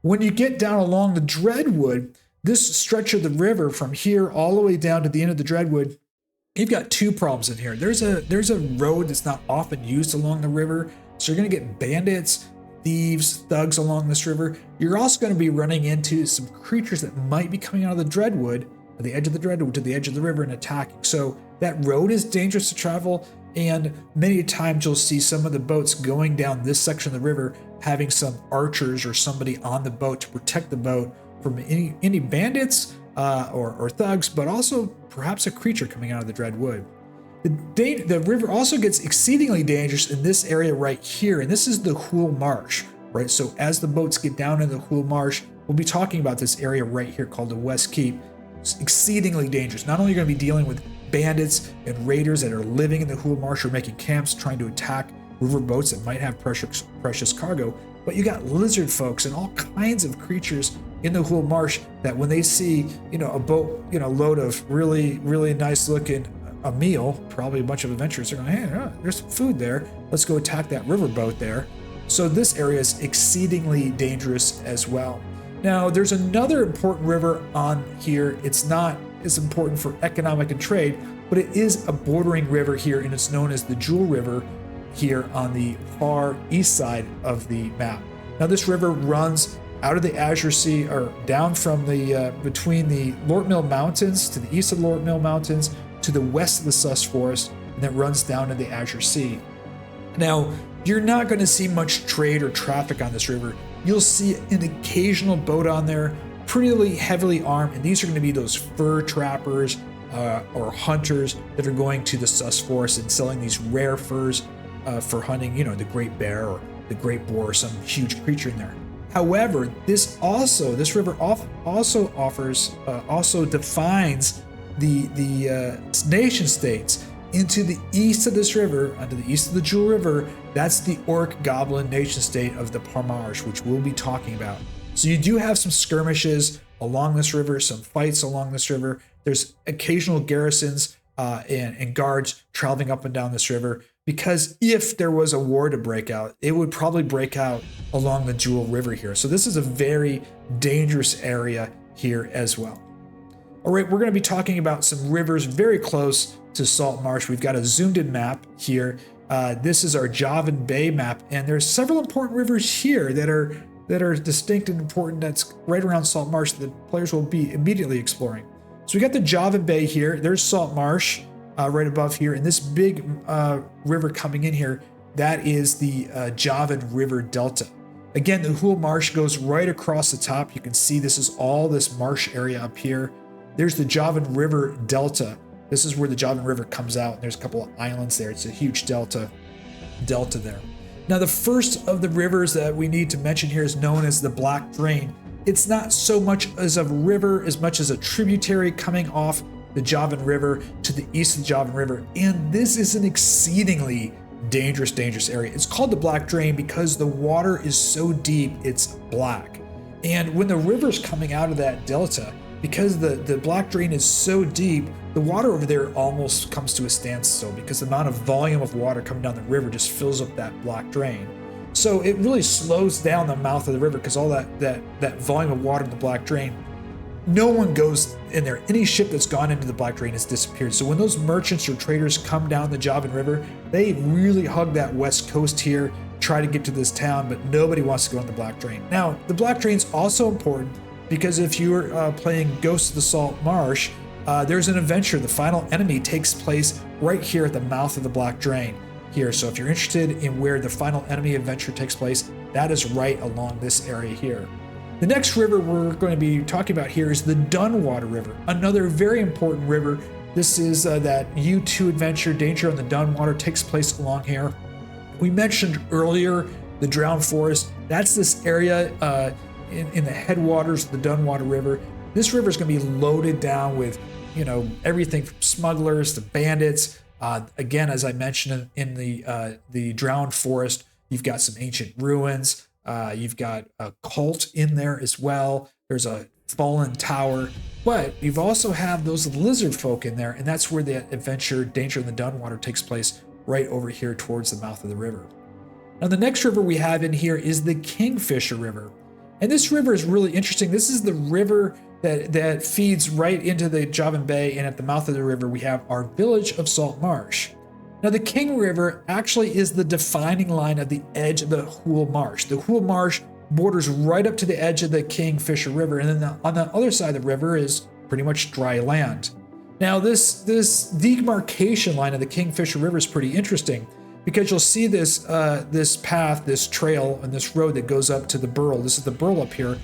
When you get down along the Dreadwood, this stretch of the river from here all the way down to the end of the Dreadwood, you've got two problems in here. There's a road that's not often used along the river, so you're going to get bandits, thieves, thugs along this river. You're also going to be running into some creatures that might be coming out of the Dreadwood, or the edge of the Dreadwood to the edge of the river and attacking. So that road is dangerous to travel, and many times you'll see some of the boats going down this section of the river having some archers or somebody on the boat to protect the boat from any bandits or thugs, but also perhaps a creature coming out of the Dreadwood. The river also gets exceedingly dangerous in this area right here, and this is the Hool Marsh, right? So as the boats get down in the Hool Marsh, we'll be talking about this area right here called the West Keep. It's exceedingly dangerous. Not only are you going to be dealing with bandits and raiders that are living in the Hool Marsh or making camps trying to attack river boats that might have precious cargo, but you got lizard folks and all kinds of creatures in the Hool Marsh that when they see, a boat, load of really nice looking a meal, probably a bunch of adventurers, they're going, hey, there's some food there. Let's go attack that river boat there. So this area is exceedingly dangerous as well. Now, there's another important river on here. It's not as important for economic and trade, but it is a bordering river here, and it's known as the Jewel River here on the far east side of the map. Now, this river runs out of the Azure Sea, or down from the between the Lortmill Mountains to the east of the Lortmill Mountains to the west of the Sus Forest, and then runs down to the Azure Sea. Now, you're not going to see much trade or traffic on this river. You'll see an occasional boat on there, pretty heavily armed, and these are going to be those fur trappers or hunters that are going to the Sus Forest and selling these rare furs for hunting, the great bear or the great boar or some huge creature in there. However, this river also defines the nation states. Into the east of this river, onto the east of the Jewel River, that's the Orc Goblin nation state of the Pomarj, which we'll be talking about. So you do have some skirmishes along this river, some fights along this river. There's occasional garrisons and guards traveling up and down this river, because if there was a war to break out, it would probably break out along the Jewel River here. So this is a very dangerous area here as well. All right, we're going to be talking about some rivers very close to Saltmarsh. We've got a zoomed in map here. This is our Javan Bay map, and there's several important rivers here that are that are distinct and important that's right around Saltmarsh that the players will be immediately exploring. So we got the Javan Bay here. There's Saltmarsh right above here. And this big river coming in here, that is the Javan River Delta. Again, the Hul Marsh goes right across the top. You can see this is all this marsh area up here. There's the Javan River Delta. This is where the Javan River comes out. And there's a couple of islands there. It's a huge delta there. Now, the first of the rivers that we need to mention here is known as the Black Drain. It's not so much as a river as much as a tributary coming off the Javan River to the east of the Javan River. And this is an exceedingly dangerous area. It's called the Black Drain because the water is so deep, it's black. And when the river's coming out of that delta, because the Black Drain is so deep, the water over there almost comes to a standstill because the amount of volume of water coming down the river just fills up that Black Drain. So it really slows down the mouth of the river because all that volume of water in the Black Drain, no one goes in there. Any ship that's gone into the Black Drain has disappeared. So when those merchants or traders come down the Javan River, they really hug that west coast here, try to get to this town, but nobody wants to go in the Black Drain. Now, the Black Drain's also important because if you're playing Ghosts of the Salt Marsh, there's an adventure. The final enemy takes place right here at the mouth of the Black Drain here. So if you're interested in where the final enemy adventure takes place, that is right along this area here. The next river we're going to be talking about here is the Dunwater River, another very important river. This is that U2 adventure, Danger on the Dunwater, takes place along here. We mentioned earlier the Drowned Forest. That's this area in the headwaters of the Dunwater River. This river is going to be loaded down with, everything from smugglers to bandits. Again, as I mentioned in the Drowned Forest, you've got some ancient ruins. You've got a cult in there as well. There's a fallen tower, but you've also have those lizard folk in there, and that's where the adventure Danger in the Dunwater takes place, right over here towards the mouth of the river. Now, the next river we have in here is the Kingfisher River, and this river is really interesting. This is the river that feeds right into the Javan Bay, and at the mouth of the river we have our village of Saltmarsh. Now, the King River actually is the defining line of the edge of the Hul Marsh. The Hul Marsh borders right up to the edge of the Kingfisher River, and then on the other side of the river is pretty much dry land. Now, this demarcation line of the Kingfisher River is pretty interesting because you'll see this path, this trail, and this road that goes up to the Burl. This is the Burl up here.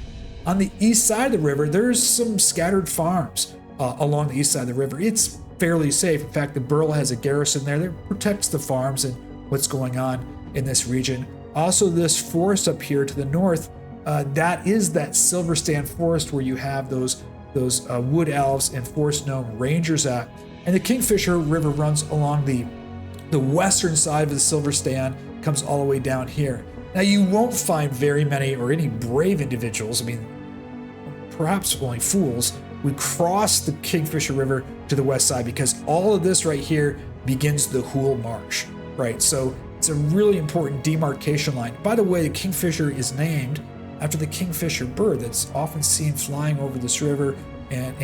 On the east side of the river, there's some scattered farms along the east side of the river. It's fairly safe. In fact, the Burl has a garrison there that protects the farms and what's going on in this region. Also, this forest up here to the north, that is that Silverstand Forest where you have those wood elves and forest gnome rangers at. And the Kingfisher River runs along the western side of the Silverstand, comes all the way down here. Now, you won't find very many or any brave individuals, perhaps only fools, would cross the Kingfisher River to the west side because all of this right here begins the Hul Marsh, right? So it's a really important demarcation line. By the way, the Kingfisher is named after the kingfisher bird that's often seen flying over this river and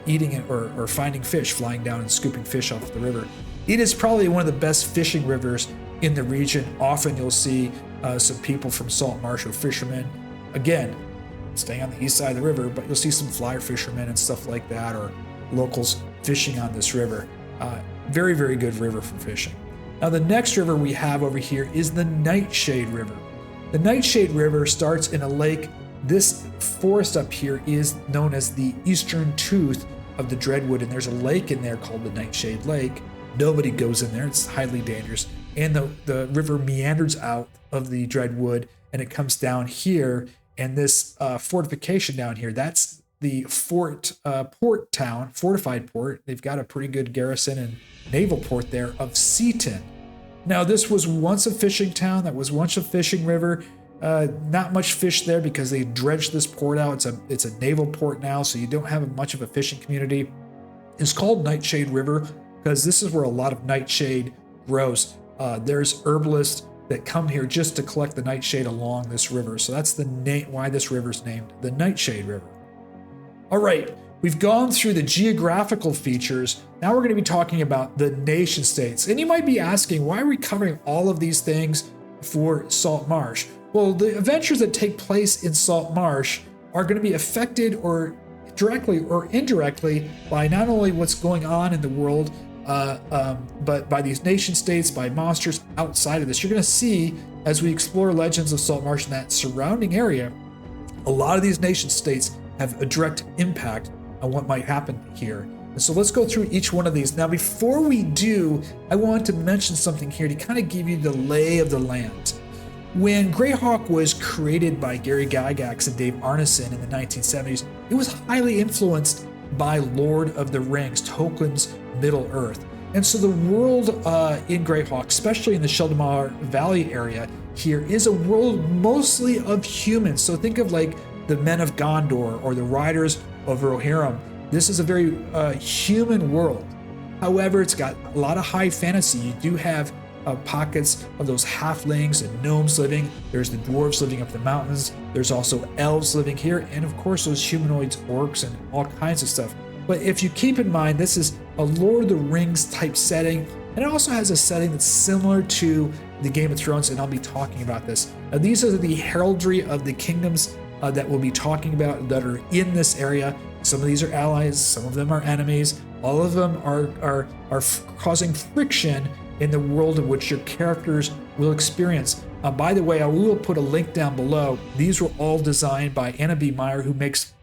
eating it or finding fish, flying down and scooping fish off the river. It is probably one of the best fishing rivers in the region. Often you'll see some people from Saltmarsh or fishermen, again, staying on the east side of the river, but you'll see some flyer fishermen and stuff like that, or locals fishing on this river. Very, very good river for fishing. Now, the next river we have over here is the Nightshade River. The Nightshade River starts in a lake. This forest up here is known as the eastern tooth of the Dreadwood, and there's a lake in there called the Nightshade Lake. Nobody goes in there. It's highly dangerous. And the river meanders out of the Dreadwood, and it comes down here. And this fortification down here, that's the port town, fortified port. They've got a pretty good garrison and naval port there of Seaton. Now, this was once a fishing town. That was once a fishing river. Not much fish there because they dredged this port out. It's a naval port now, so you don't have much of a fishing community. It's called Nightshade River because this is where a lot of nightshade grows. There's herbalists that come here just to collect the nightshade along this river. So that's the name why this river is named the Nightshade River. All right, we've gone through the geographical features. Now we're going to be talking about the nation states. And you might be asking, why are we covering all of these things for Saltmarsh? Well, the adventures that take place in Saltmarsh are going to be affected or directly or indirectly by not only what's going on in the world, but by these nation states, by monsters outside of this. You're going to see, as we explore Legends of Saltmarsh and that surrounding area, a lot of these nation states have a direct impact on what might happen here. And so let's go through each one of these. Now, before we do, I want to mention something here to kind of give you the lay of the land. When Greyhawk was created by Gary Gygax and Dave Arneson in the 1970s, it was highly influenced by Lord of the Rings, Tolkien's Middle Earth. And so the world in Greyhawk, especially in the Sheldamar Valley area here, is a world mostly of humans. So think of like the Men of Gondor or the Riders of Rohirrim. This is a very human world. However, it's got a lot of high fantasy. You do have pockets of those halflings and gnomes living. There's the dwarves living up the mountains. There's also elves living here. And of course, those humanoids, orcs, and all kinds of stuff. But if you keep in mind, this is a Lord of the Rings type setting. And it also has a setting that's similar to the Game of Thrones. And I'll be talking about this. Now, these are the heraldry of the kingdoms that we'll be talking about that are in this area. Some of these are allies. Some of them are enemies. All of them are causing friction in the world in which your characters will experience. By the way, I will put a link down below. These were all designed by Anna B. Meyer, who makes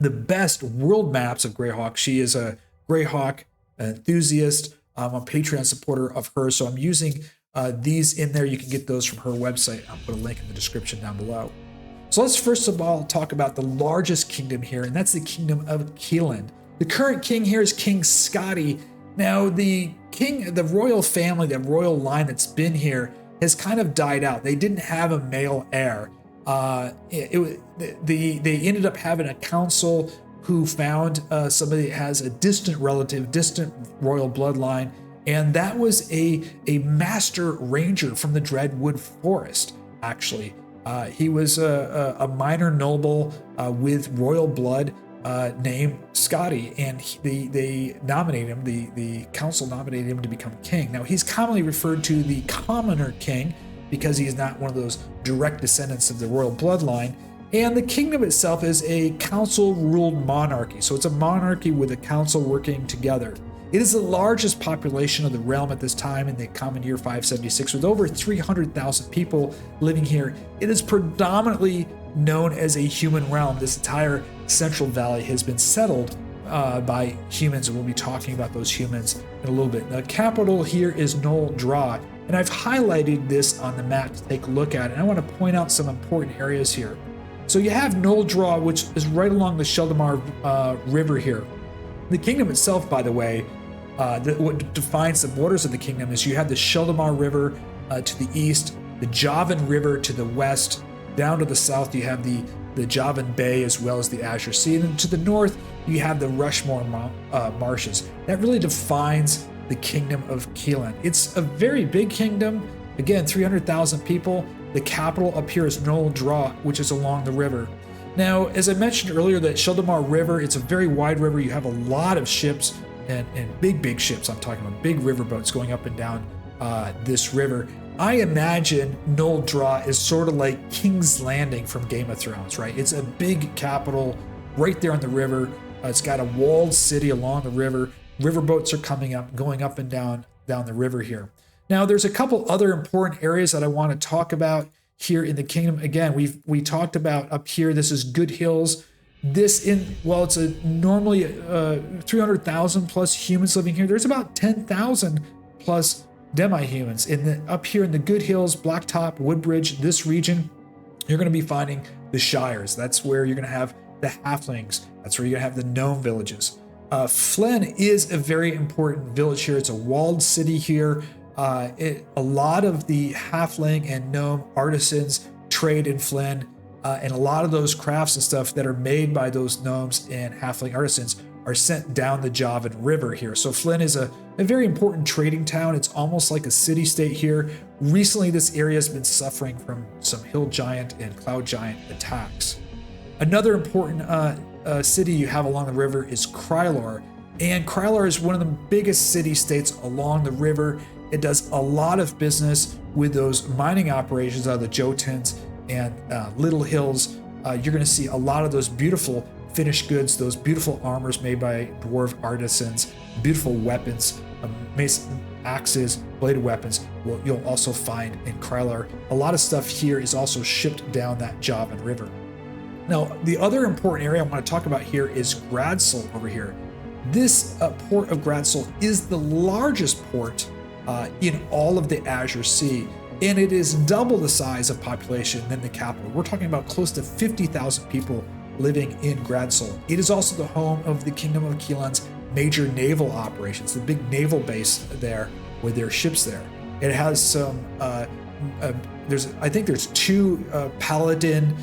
the best world maps of Greyhawk. She is a Greyhawk enthusiast. I'm a Patreon supporter of hers, so I'm using these in there. You can get those from her website. I'll put a link in the description down below. So let's first of all talk about the largest kingdom here, and that's the kingdom of Keoland. The current king here is King Scotty. Now, the royal family, the royal line that's been here has kind of died out. They didn't have a male heir. They ended up having a council who found somebody that has a distant relative, distant royal bloodline, and that was a master ranger from the Dreadwood Forest, actually. He was a minor noble with royal blood, named Scotty, and they nominated him, the council nominated him to become king. Now, he's commonly referred to the commoner king because he's not one of those direct descendants of the royal bloodline. And the kingdom itself is a council-ruled monarchy. So it's a monarchy with a council working together. It is the largest population of the realm at this time in the common year 576, with over 300,000 people living here. It is predominantly known as a human realm. This entire Central Valley has been settled by humans, and we'll be talking about those humans in a little bit. The capital here is Nol Dra, and I've highlighted this on the map to take a look at it. And I want to point out some important areas here. So you have Nol Dra, which is right along the Sheldamar River here. The kingdom itself, by the way, what defines the borders of the kingdom is you have the Sheldamar River to the east, the Javan River to the west. Down to the south, you have the Javan Bay as well as the Azure Sea. And then to the north, you have the Rushmore Marshes. That really defines the kingdom of Keoland. It's a very big kingdom. Again, 300,000 people. The capital up here is Nol Dra, which is along the river. Now, as I mentioned earlier, that Sheldamar River, it's a very wide river. You have a lot of ships and big ships. I'm talking about big river boats going up and down this river. I imagine Nol Dra is sort of like King's Landing from Game of Thrones, right? It's a big capital right there on the river. It's got a walled city along the river. River boats are coming up, going up and down the river here. Now, there's a couple other important areas that I want to talk about here in the kingdom. Again, we talked about up here, this is Good Hills. It's normally 300,000 plus humans living here. There's about 10,000 plus demi-humans. Up here in the Good Hills, Blacktop, Woodbridge, this region, you're going to be finding the Shires. That's where you're going to have the Halflings. That's where you're going to have the Gnome villages. Flynn is a very important village here. It's a walled city here. A lot of the Halfling and Gnome artisans trade in Flynn, and a lot of those crafts and stuff that are made by those Gnomes and Halfling artisans are sent down the Javan River here. So Flynn is a very important trading town. It's almost like a city-state here. Recently, this area has been suffering from some hill giant and cloud giant attacks. Another important city you have along the river is Krylor, and Krylor is one of the biggest city-states along the river. It does a lot of business with those mining operations out of the Jotuns and Little Hills, you're going to see a lot of those beautiful finished goods, those beautiful armors made by dwarf artisans, beautiful weapons, mason axes, bladed weapons. Well, you'll also find in Krylar. A lot of stuff here is also shipped down that Javan River. Now, the other important area I want to talk about here is Gradsel over here. This port of Gradsel is the largest port in all of the Azure Sea, and it is double the size of population than the capital. We're talking about close to 50,000 people living in Gradsel. It is also the home of the Kingdom of Keoland's major naval operations, the big naval base there with their ships there. It has some, I think there's two paladin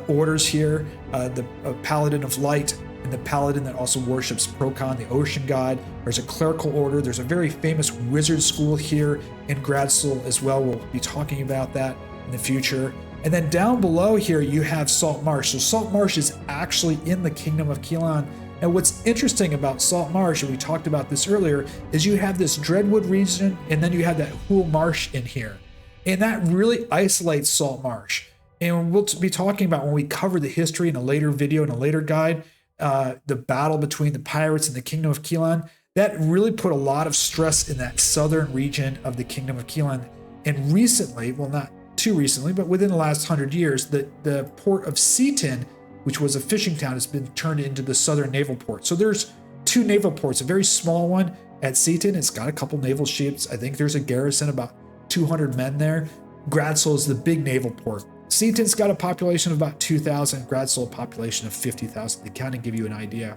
orders here, the Paladin of Light and the Paladin that also worships Procon, the ocean god. There's a clerical order. There's a very famous wizard school here in Gradsel as well. We'll be talking about that in the future. And then down below here, you have Saltmarsh. So Saltmarsh is actually in the Kingdom of Keoland. And what's interesting about Saltmarsh, and we talked about this earlier, is you have this Dreadwood region, and then you have that Hool Marsh in here. And that really isolates Saltmarsh. And we'll be talking about when we cover the history in a later video, in a later guide, the battle between the pirates and the Kingdom of Keoland. That really put a lot of stress in that southern region of the Kingdom of Keoland. And recently, well, not too recently, but within the last 100 years, the port of Seaton, which was a fishing town, has been turned into the southern naval port. So there's two naval ports, a very small one at Seaton. It's got a couple naval ships. I think there's a garrison, about 200 men there. Gradsel is the big naval port. Seaton's got a population of about 2,000, Gradsel a population of 50,000, to kind of give you an idea.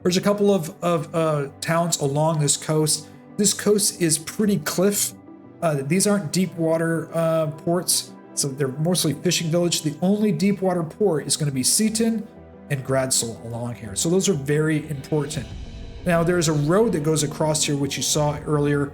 There's a couple of towns along this coast. This coast is pretty cliff. These aren't deep water ports, so they're mostly fishing village. The only deep water port is going to be Seaton and Gradsel along here. So those are very important. Now there's a road that goes across here, which you saw earlier,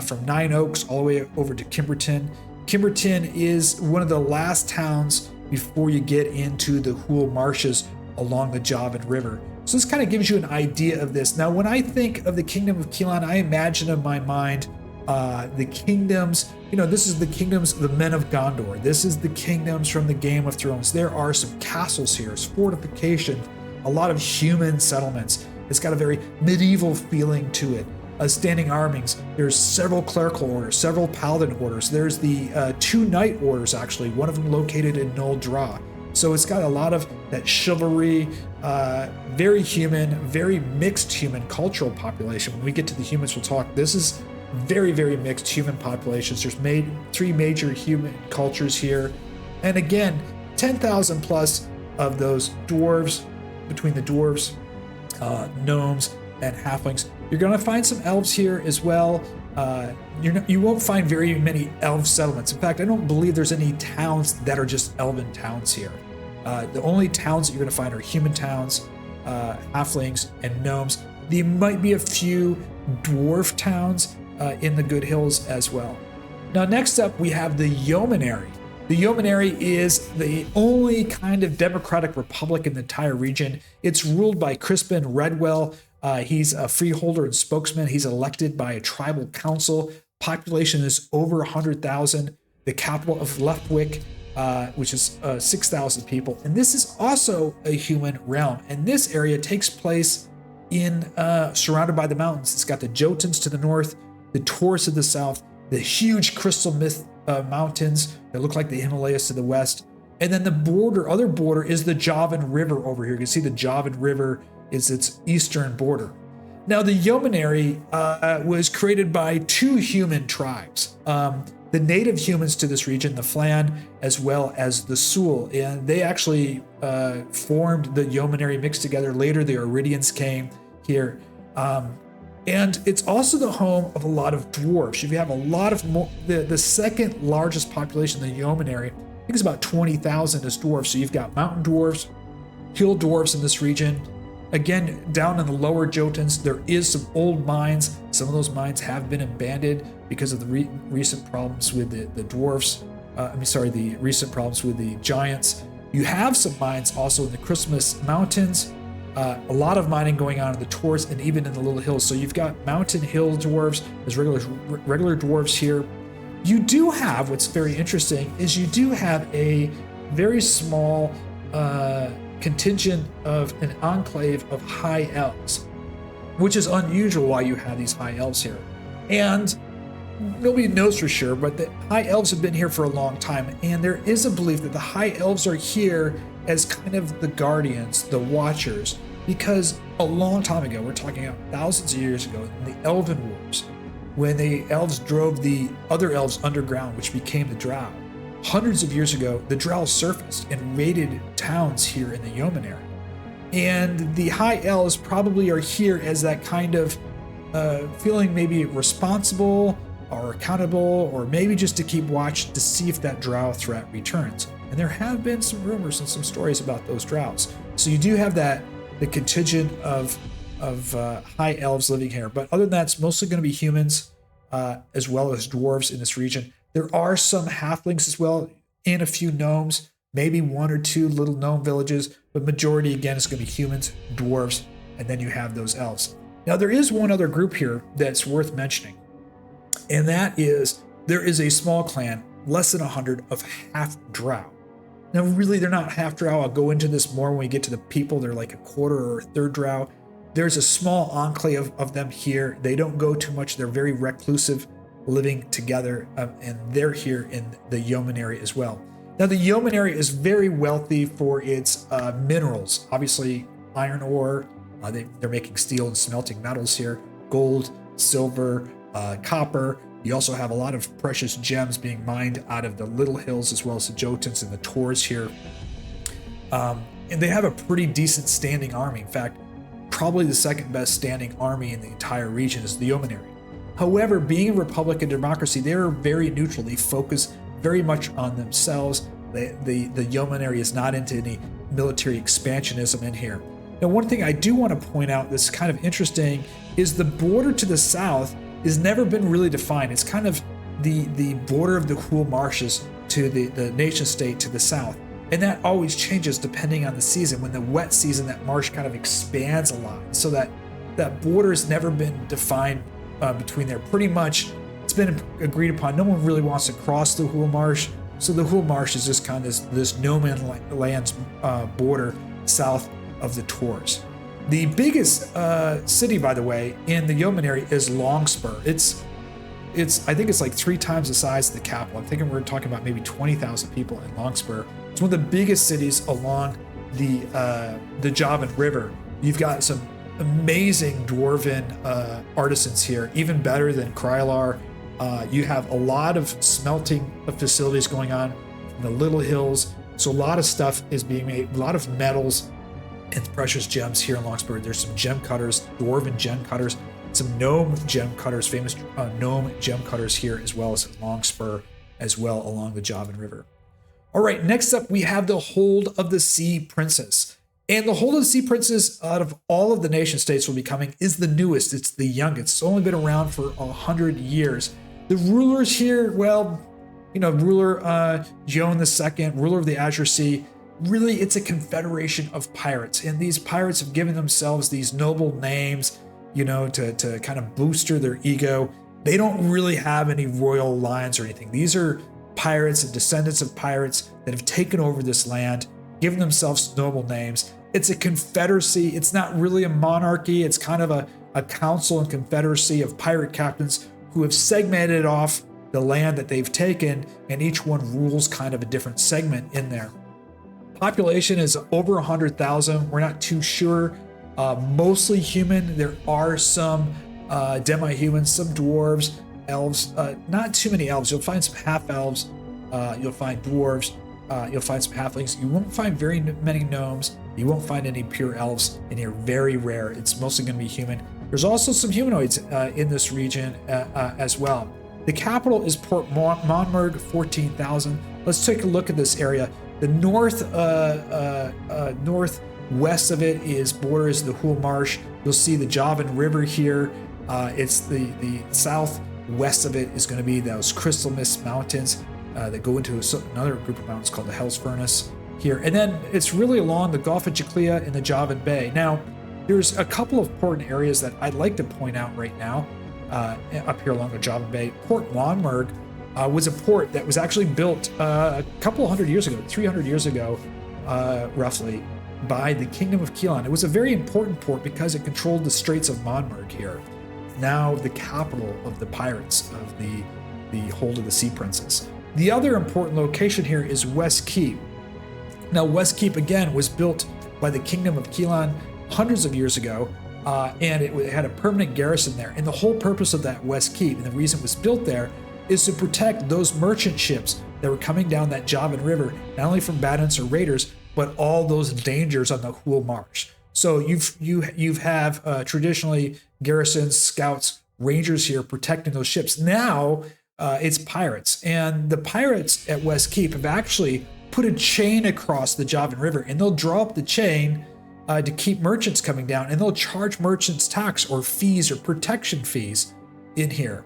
from Nine Oaks all the way over to Kimberton. Kimberton is one of the last towns before you get into the Hool Marshes along the Javan River. So this kind of gives you an idea of this. Now, when I think of the Kingdom of Keoland, I imagine in my mind the kingdoms, this is the kingdoms of the men of Gondor. This is the kingdoms from the Game of Thrones. There are some castles here, fortification, a lot of human settlements. It's got a very medieval feeling to it. Standing armies. There's several clerical orders, several paladin orders. There's the two knight orders, actually, one of them located in Nol Dra. So it's got a lot of that chivalry, very human, very mixed human cultural population. When we get to the humans, we'll talk. This is very, very mixed human populations. There's three major human cultures here. And again, 10,000 plus of those dwarves, between the dwarves, gnomes, and halflings. You're going to find some elves here as well. You won't find very many elf settlements. In fact, I don't believe there's any towns that are just elven towns here. The only towns that you're going to find are human towns, halflings, and gnomes. There might be a few dwarf towns in the Good Hills as well. Now, next up, we have the Yeomanry. The Yeomanry is the only kind of democratic republic in the entire region. It's ruled by Crispin Redwell. He's a freeholder and spokesman. He's elected by a tribal council. Population is over 100,000. The capital of Leftwick, which is 6,000 people. And this is also a human realm. And this area takes place in surrounded by the mountains. It's got the Jotuns to the north, the Taurus to the south, the huge crystal myth mountains that look like the Himalayas to the west. And then the other border is the Javan River over here. You can see the Javan River is its eastern border. Now, the Yeomanry was created by two human tribes. The native humans to this region, the Flan, as well as the Sul. And they actually formed the Yeomanry mixed together. Later, the Iridians came here. And it's also the home of a lot of dwarves. You have a lot of the second largest population in the Yeomanry, I think it's about 20,000 is dwarves. So you've got mountain dwarves, hill dwarves in this region. Again, down in the lower Jotuns, there is some old mines. Some of those mines have been abandoned because of the recent problems with the dwarves. The recent problems with the giants. You have some mines also in the Christmas Mountains. A lot of mining going on in the Taurus and even in the Little Hills. So you've got mountain hill dwarves. There's regular dwarves here. You do have, what's very interesting, is you do have a very small contingent of an enclave of high elves, which is unusual why you have these high elves here. And nobody knows for sure, but the high elves have been here for a long time, and there is a belief that the high elves are here as kind of the guardians, the watchers, because a long time ago, we're talking about thousands of years ago, in the Elven Wars, when the elves drove the other elves underground, which became the Drow. Hundreds of years ago, the Drow surfaced and raided towns here in the Yeomanry. And the high elves probably are here as that kind of feeling maybe responsible or accountable, or maybe just to keep watch to see if that Drow threat returns. And there have been some rumors and some stories about those Drows. So you do have that, the contingent of high elves living here. But other than that, it's mostly going to be humans as well as dwarves in this region. There are some halflings as well, and a few gnomes, maybe one or two little gnome villages, but majority again is going to be humans, dwarves, and then you have those elves. Now there is one other group here that's worth mentioning, and that is there is a small clan, less than 100, of Half-Drow. Now really they're not Half-Drow. I'll go into this more when we get to the people. They're like a quarter or a third Drow. There's a small enclave of them here. They don't go too much. They're very reclusive, living together, and they're here in the Yeomanry as well. Now the Yeomanry is very wealthy for its minerals. Obviously iron ore, they're making steel and smelting metals here, gold, silver, copper. You also have a lot of precious gems being mined out of the Little Hills as well as the Jotuns and the Tors here. And they have a pretty decent standing army. In fact, probably the second best standing army in the entire region is the Yeomanry. However, being a republic and democracy, they are very neutral. They focus very much on themselves. The Yeomanry is not into any military expansionism in here. Now, one thing I do want to point out that's kind of interesting is the border to the south has never been really defined. It's kind of the border of the cool marshes to the nation state to the south. And that always changes depending on the season. When the wet season, that marsh kind of expands a lot. So that border has never been defined between there. Pretty much, it's been agreed upon. No one really wants to cross the Hool Marsh. So the Hool Marsh is just kind of this no man's land border south of the Tors. The biggest city, by the way, in the Yeomanry is Longspur. I think it's like 3 times the size of the capital. I'm thinking we're talking about maybe 20,000 people in Longspur. It's one of the biggest cities along the Javan River. You've got some amazing dwarven artisans here, even better than Krylar. You have a lot of smelting facilities going on in the Little Hills. So a lot of stuff is being made, a lot of metals and precious gems here in Longspur. There's some gem cutters, dwarven gem cutters, some gnome gem cutters, famous gnome gem cutters here, as well as Longspur as well along the Javan River. All right, next up we have the Hold of the Sea Princess. And the Hold of the Sea Princess, out of all of the nation states will be coming, is the newest. It's the youngest. It's only been around for 100 years. The rulers here, well, ruler Joan II, ruler of the Azure Sea. Really, it's a confederation of pirates, and these pirates have given themselves these noble names, to kind of booster their ego. They don't really have any royal lines or anything. These are pirates and descendants of pirates that have taken over this land, given themselves noble names. It's a confederacy. It's not really a monarchy. It's kind of a council and confederacy of pirate captains who have segmented off the land that they've taken, and each one rules kind of a different segment in there. Population is over 100,000. We're not too sure. Mostly human. There are some demi-humans, some dwarves, elves. Not too many elves. You'll find some half-elves. You'll find dwarves. You'll find some halflings. You won't find very many gnomes. You won't find any pure elves in here. Very rare. It's mostly going to be human. There's also some humanoids in this region as well. The capital is Port Monmerg, 14,000. Let's take a look at this area. The northwest of it borders the Hool Marsh. You'll see the Javan River here. It's the southwest of it is going to be those Crystal Mist Mountains that go into another group of mountains called the Hell's Furnace here. And then it's really along the Gulf of Chiclea and the Javan Bay. Now, there's a couple of important areas that I'd like to point out right now up here along the Javan Bay. Port Monmerg was a port that was actually built a couple hundred years ago, 300 years ago, roughly, by the Kingdom of Keoland. It was a very important port because it controlled the Straits of Monmouth here, now the capital of the pirates of the Hold of the Sea Princess. The other important location here is West Keep. Now, West Keep, again, was built by the Kingdom of Keoland hundreds of years ago, and it had a permanent garrison there. And the whole purpose of that West Keep, and the reason it was built there, is to protect those merchant ships that were coming down that Javan River, not only from bandits or raiders, but all those dangers on the Halfmarsh. So you have traditionally garrisons, scouts, rangers here protecting those ships. Now it's pirates, and the pirates at West Keep have actually put a chain across the Javan River, and they'll draw up the chain to keep merchants coming down, and they'll charge merchants tax or fees or protection fees in here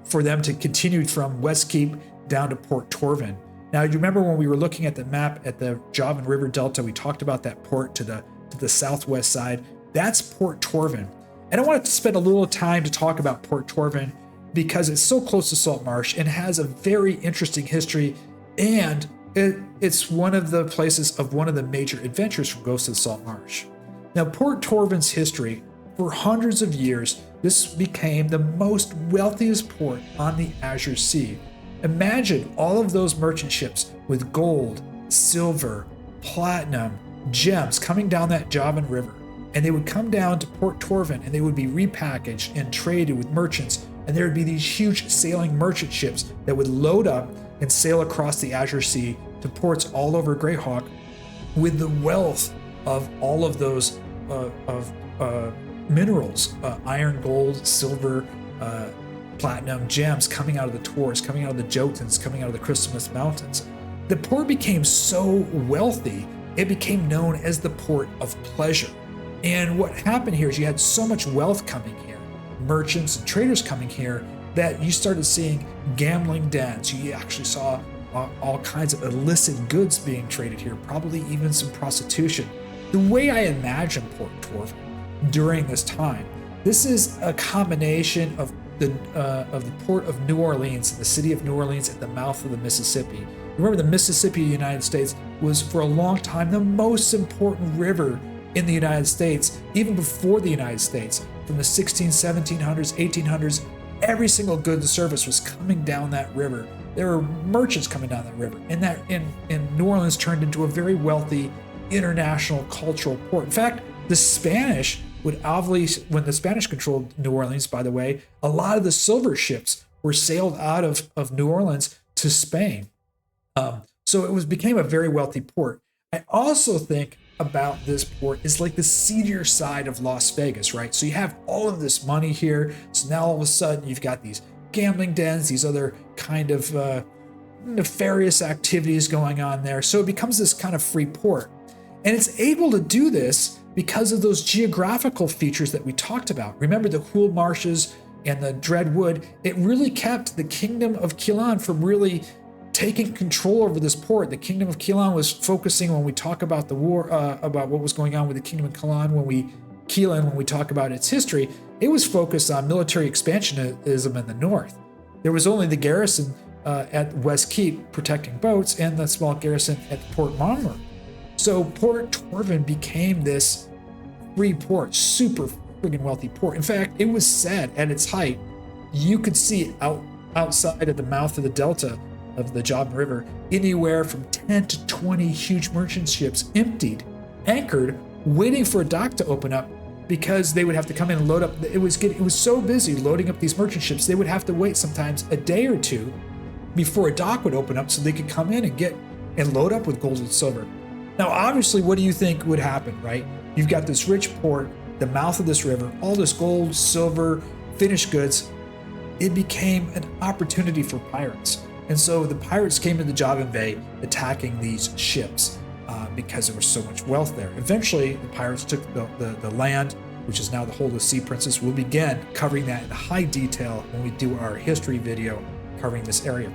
for them to continue from West Keep down to Port Torvin. Now, you remember when we were looking at the map at the Javan River Delta, we talked about that port to the southwest side. That's Port Torvin. And I wanted to spend a little time to talk about Port Torvin because it's so close to Saltmarsh and has a very interesting history, and it's one of the places of one of the major adventures from Ghosts of the Saltmarsh. Now, Port Torvin's history, for hundreds of years, this became the most wealthiest port on the Azure Sea. Imagine all of those merchant ships with gold, silver, platinum, gems coming down that Javan River. And they would come down to Port Torvin and they would be repackaged and traded with merchants. And there would be these huge sailing merchant ships that would load up and sail across the Azure Sea to ports all over Greyhawk with the wealth of all of those minerals, iron, gold, silver, platinum, gems coming out of the Tors, coming out of the Jotuns, coming out of the Crystalmouth Mountains. The port became so wealthy, it became known as the Port of Pleasure. And what happened here is you had so much wealth coming here, merchants and traders coming here, that you started seeing gambling dens. You actually saw all kinds of illicit goods being traded here, probably even some prostitution. The way I imagine Port Torvin during this time, this is a combination of the port of New Orleans, the city of New Orleans at the mouth of the Mississippi. Remember, the Mississippi of the United States was for a long time the most important river in the United States, even before the United States. From the 1700s, 1800s, every single good and service was coming down that river. There were merchants coming down that river, and New Orleans turned into a very wealthy international cultural port. In fact, the Spanish would obviously, when the Spanish controlled New Orleans, by the way, a lot of the silver ships were sailed out of New Orleans to Spain. So it became a very wealthy port. I also think about this port is like the seedier side of Las Vegas, right? So you have all of this money here. So now all of a sudden you've got these gambling dens, these other kind of nefarious activities going on there. So it becomes this kind of free port. And it's able to do this because of those geographical features that we talked about. Remember the Hool Marshes and the Dreadwood? It really kept the Kingdom of Keoland from really taking control over this port. The Kingdom of Keoland was focusing, when we talk about the war, about what was going on with the Kingdom of Keoland, when we talk about its history, it was focused on military expansionism in the north. There was only the garrison at West Keep protecting boats and the small garrison at Port Monmouth. So Port Torvin became this free port, super friggin' wealthy port. In fact, it was said at its height, you could see outside of the mouth of the delta of the Javan River, anywhere from 10 to 20 huge merchant ships emptied, anchored, waiting for a dock to open up, because they would have to come in and load up. It was so busy loading up these merchant ships, they would have to wait sometimes a day or two before a dock would open up so they could come in and load up with gold and silver. Now, obviously, what do you think would happen, right? You've got this rich port, the mouth of this river, all this gold, silver, finished goods. It became an opportunity for pirates. And so the pirates came into Javan Bay attacking these ships because there was so much wealth there. Eventually, the pirates took the land, which is now the Hold of the Sea Princess. We'll begin covering that in high detail when we do our history video covering this area.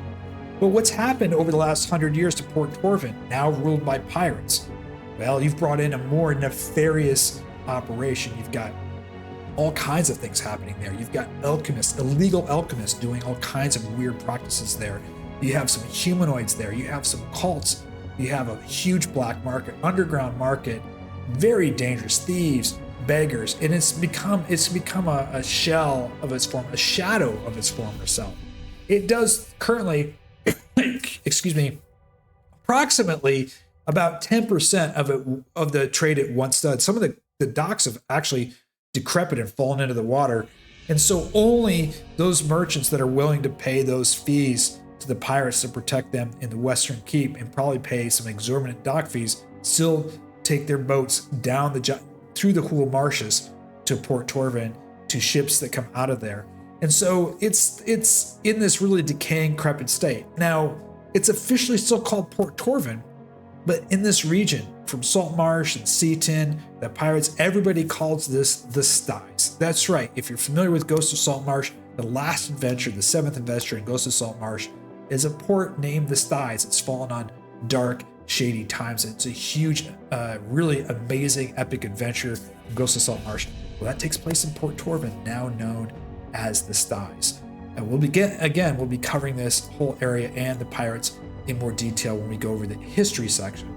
But what's happened over the last 100 years to Port Torvin, now ruled by pirates? Well, you've brought in a more nefarious operation. You've got all kinds of things happening there. You've got alchemists, illegal alchemists doing all kinds of weird practices there. You have some humanoids there. You have some cults. You have a huge black market, underground market, very dangerous thieves, beggars, and it's become a shell of its form, a shadow of its former self. It does currently, excuse me, approximately about 10% of the trade it once did. Some of the docks have actually decrepit and fallen into the water, and so only those merchants that are willing to pay those fees to the pirates to protect them in the Western Keep and probably pay some exorbitant dock fees still take their boats down through the cool marshes to Port Torvin, to ships that come out of there. And so it's in this really decaying, decrepit state. Now, it's officially still called Port Torvin, but in this region, from Saltmarsh and Seaton, the pirates, everybody calls this the Styes. That's right. If you're familiar with Ghost of Saltmarsh, the last adventure, the 7th adventure in Ghost of Saltmarsh, is a port named the Styes. It's fallen on dark, shady times. It's a huge, really amazing, epic adventure from Ghost of Saltmarsh. Well, that takes place in Port Torvin, now known as the Styes. And we'll be covering this whole area and the pirates in more detail when we go over the history section.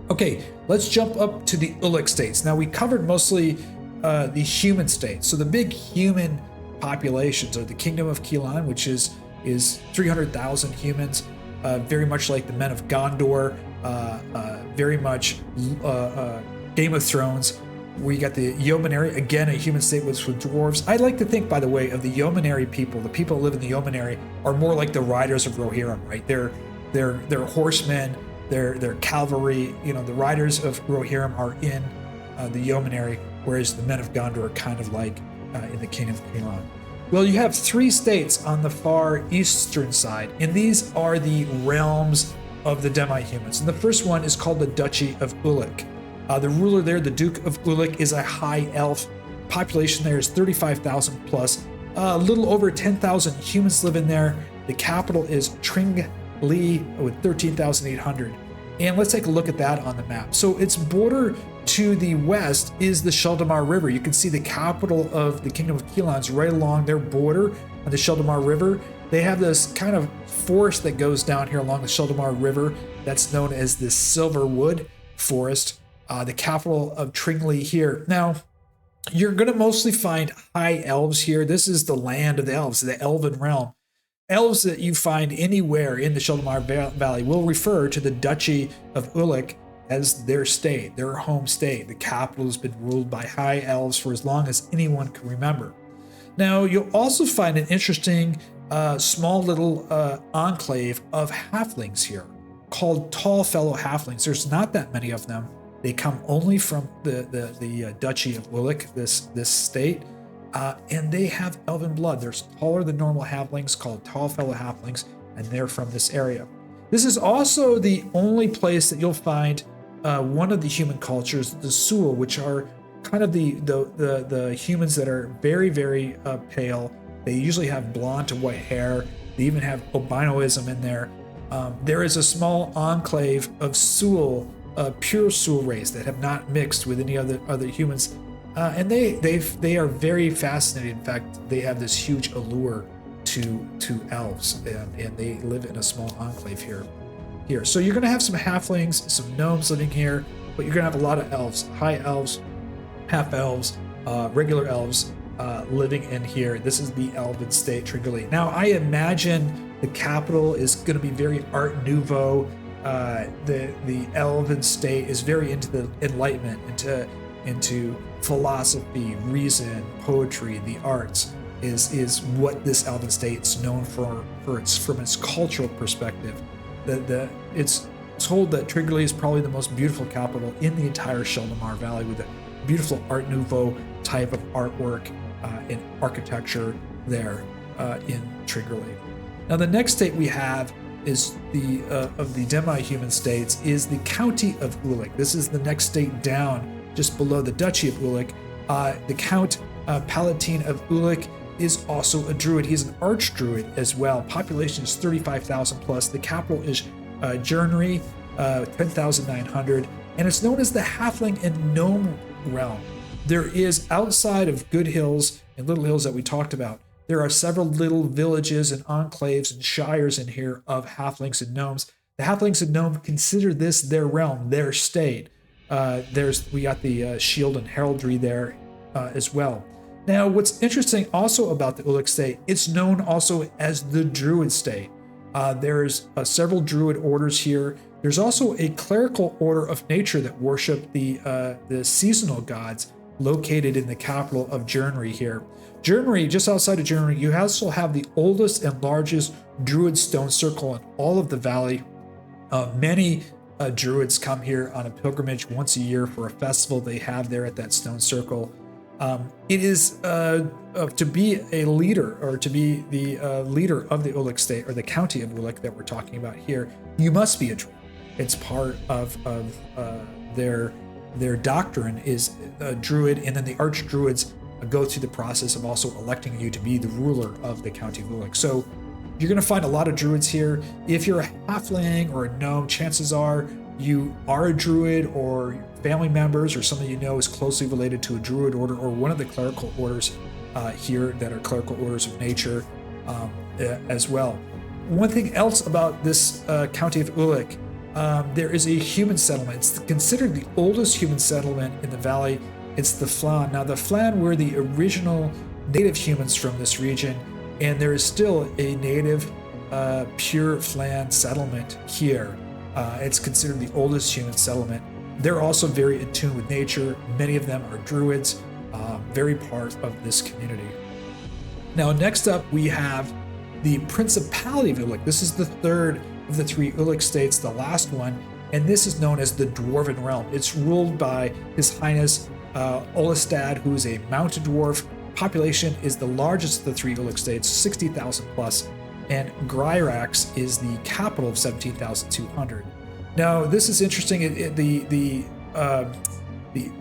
Okay, let's jump up to the Ulek states. Now, we covered mostly the human states. So the big human populations are the Kingdom of Keoland, which is 300,000 humans, very much like the Men of Gondor, very much Game of Thrones. We got the Yeomanry, again a human state with dwarves. I like to think, by the way, of the Yeomanry people. The people that live in the Yeomanry are more like the riders of Rohirrim, right? They're horsemen, they're cavalry. You know, the riders of Rohirrim are in the Yeomanry, whereas the Men of Gondor are kind of like in the Kingdom of Keoland. Well, you have 3 states on the far eastern side, and these are the realms of the demi-humans. And the first one is called the Duchy of Ulek. The ruler there, the Duke of Ulek, is a high elf. Population there is 35,000 plus. A little over 10,000 humans live in there. The capital is Tringli with 13,800. And let's take a look at that on the map. So its border to the west is the Sheldamar River. You can see the capital of the Kingdom of Keoland's right along their border on the Sheldamar River. They have this kind of forest that goes down here along the Sheldamar River that's known as the Silverwood Forest. The capital of Tringli here. Now, you're going to mostly find high elves here. This is the land of the elves, the elven realm. Elves that you find anywhere in the Sheldamar Valley will refer to the Duchy of Ulek as their state, their home state. The capital has been ruled by high elves for as long as anyone can remember. Now, you'll also find an interesting small little enclave of halflings here called Tall Fellow Halflings. There's not that many of them. They come only from the Duchy of Ulek, this state, and they have elven blood. They're taller than normal halflings, called Tall Fellow Halflings, and they're from this area. This is also the only place that you'll find one of the human cultures, the Sul, which are kind of the humans that are very, very pale. They usually have blonde to white hair. They even have albinoism in there. There is a small enclave of Sul, pure Sul race that have not mixed with any other humans, and they are very fascinating. In fact, they have this huge allure to elves, and they live in a small enclave here. So you're going to have some halflings, some gnomes living here, but you're going to have a lot of elves, high elves, half-elves, regular elves living in here. This is the elven state, Tringli. Now, I imagine the capital is going to be very Art Nouveau. The elven state is very into the Enlightenment, into philosophy, reason, poetry, the arts is what this elven state is known for from its cultural perspective. It's told that Tringli is probably the most beautiful capital in the entire Sheldamar Valley, with a beautiful Art Nouveau type of artwork and architecture there in Tringli. Now, the next state we have is of the demi-human states is the County of Ulek. This is the next state down, just below the Duchy of Ulek. The Count Palatine of Ulek is also a druid. He's an archdruid as well. Population is 35,000 plus. The capital is Yeomanry, 10,900, and it's known as the Halfling and Gnome realm. there is, outside of Good Hills and Little Hills that we talked about, there are several little villages and enclaves and shires in here of halflings and gnomes. The halflings and gnomes consider this their realm, their state. We got the shield and heraldry there as well. Now, what's interesting also about the Ulek state, it's known also as the Druid state. There's several Druid orders here. There's also a clerical order of nature that worship the seasonal gods located in the capital of Yeomanry here. Yeomanry, just outside of Yeomanry, you also have the oldest and largest Druid stone circle in all of the valley. Many Druids come here on a pilgrimage once a year for a festival they have there at that stone circle. It is to be a leader, or to be the leader of the Ulek state, or the county of Ulek that we're talking about here, you must be a Druid. It's part of their doctrine is a Druid, and then the Archdruids go through the process of also electing you to be the ruler of the county of Ulek. So you're going to find a lot of Druids here. If you're a halfling or a gnome, chances are you are a Druid, or family members or somebody you know is closely related to a Druid order or one of the clerical orders here that are clerical orders of nature as well. One thing else about this county of Ulek, there is a human settlement. It's considered the oldest human settlement in the valley. It's the Flan. Now, the Flan were the original native humans from this region, and there is still a native pure Flan settlement here. It's considered the oldest human settlement. They're also very in tune with nature. Many of them are Druids, very part of this community. Now, next up, we have the Principality of Ulek. This is the third of the three Ulek states, the last one, and this is known as the Dwarven Realm. It's ruled by His Highness Olestad, who is a mounted dwarf. Population is the largest of the three Ulek states, 60,000 plus, and Greyhawk is the capital of 17,200. Now, this is interesting. The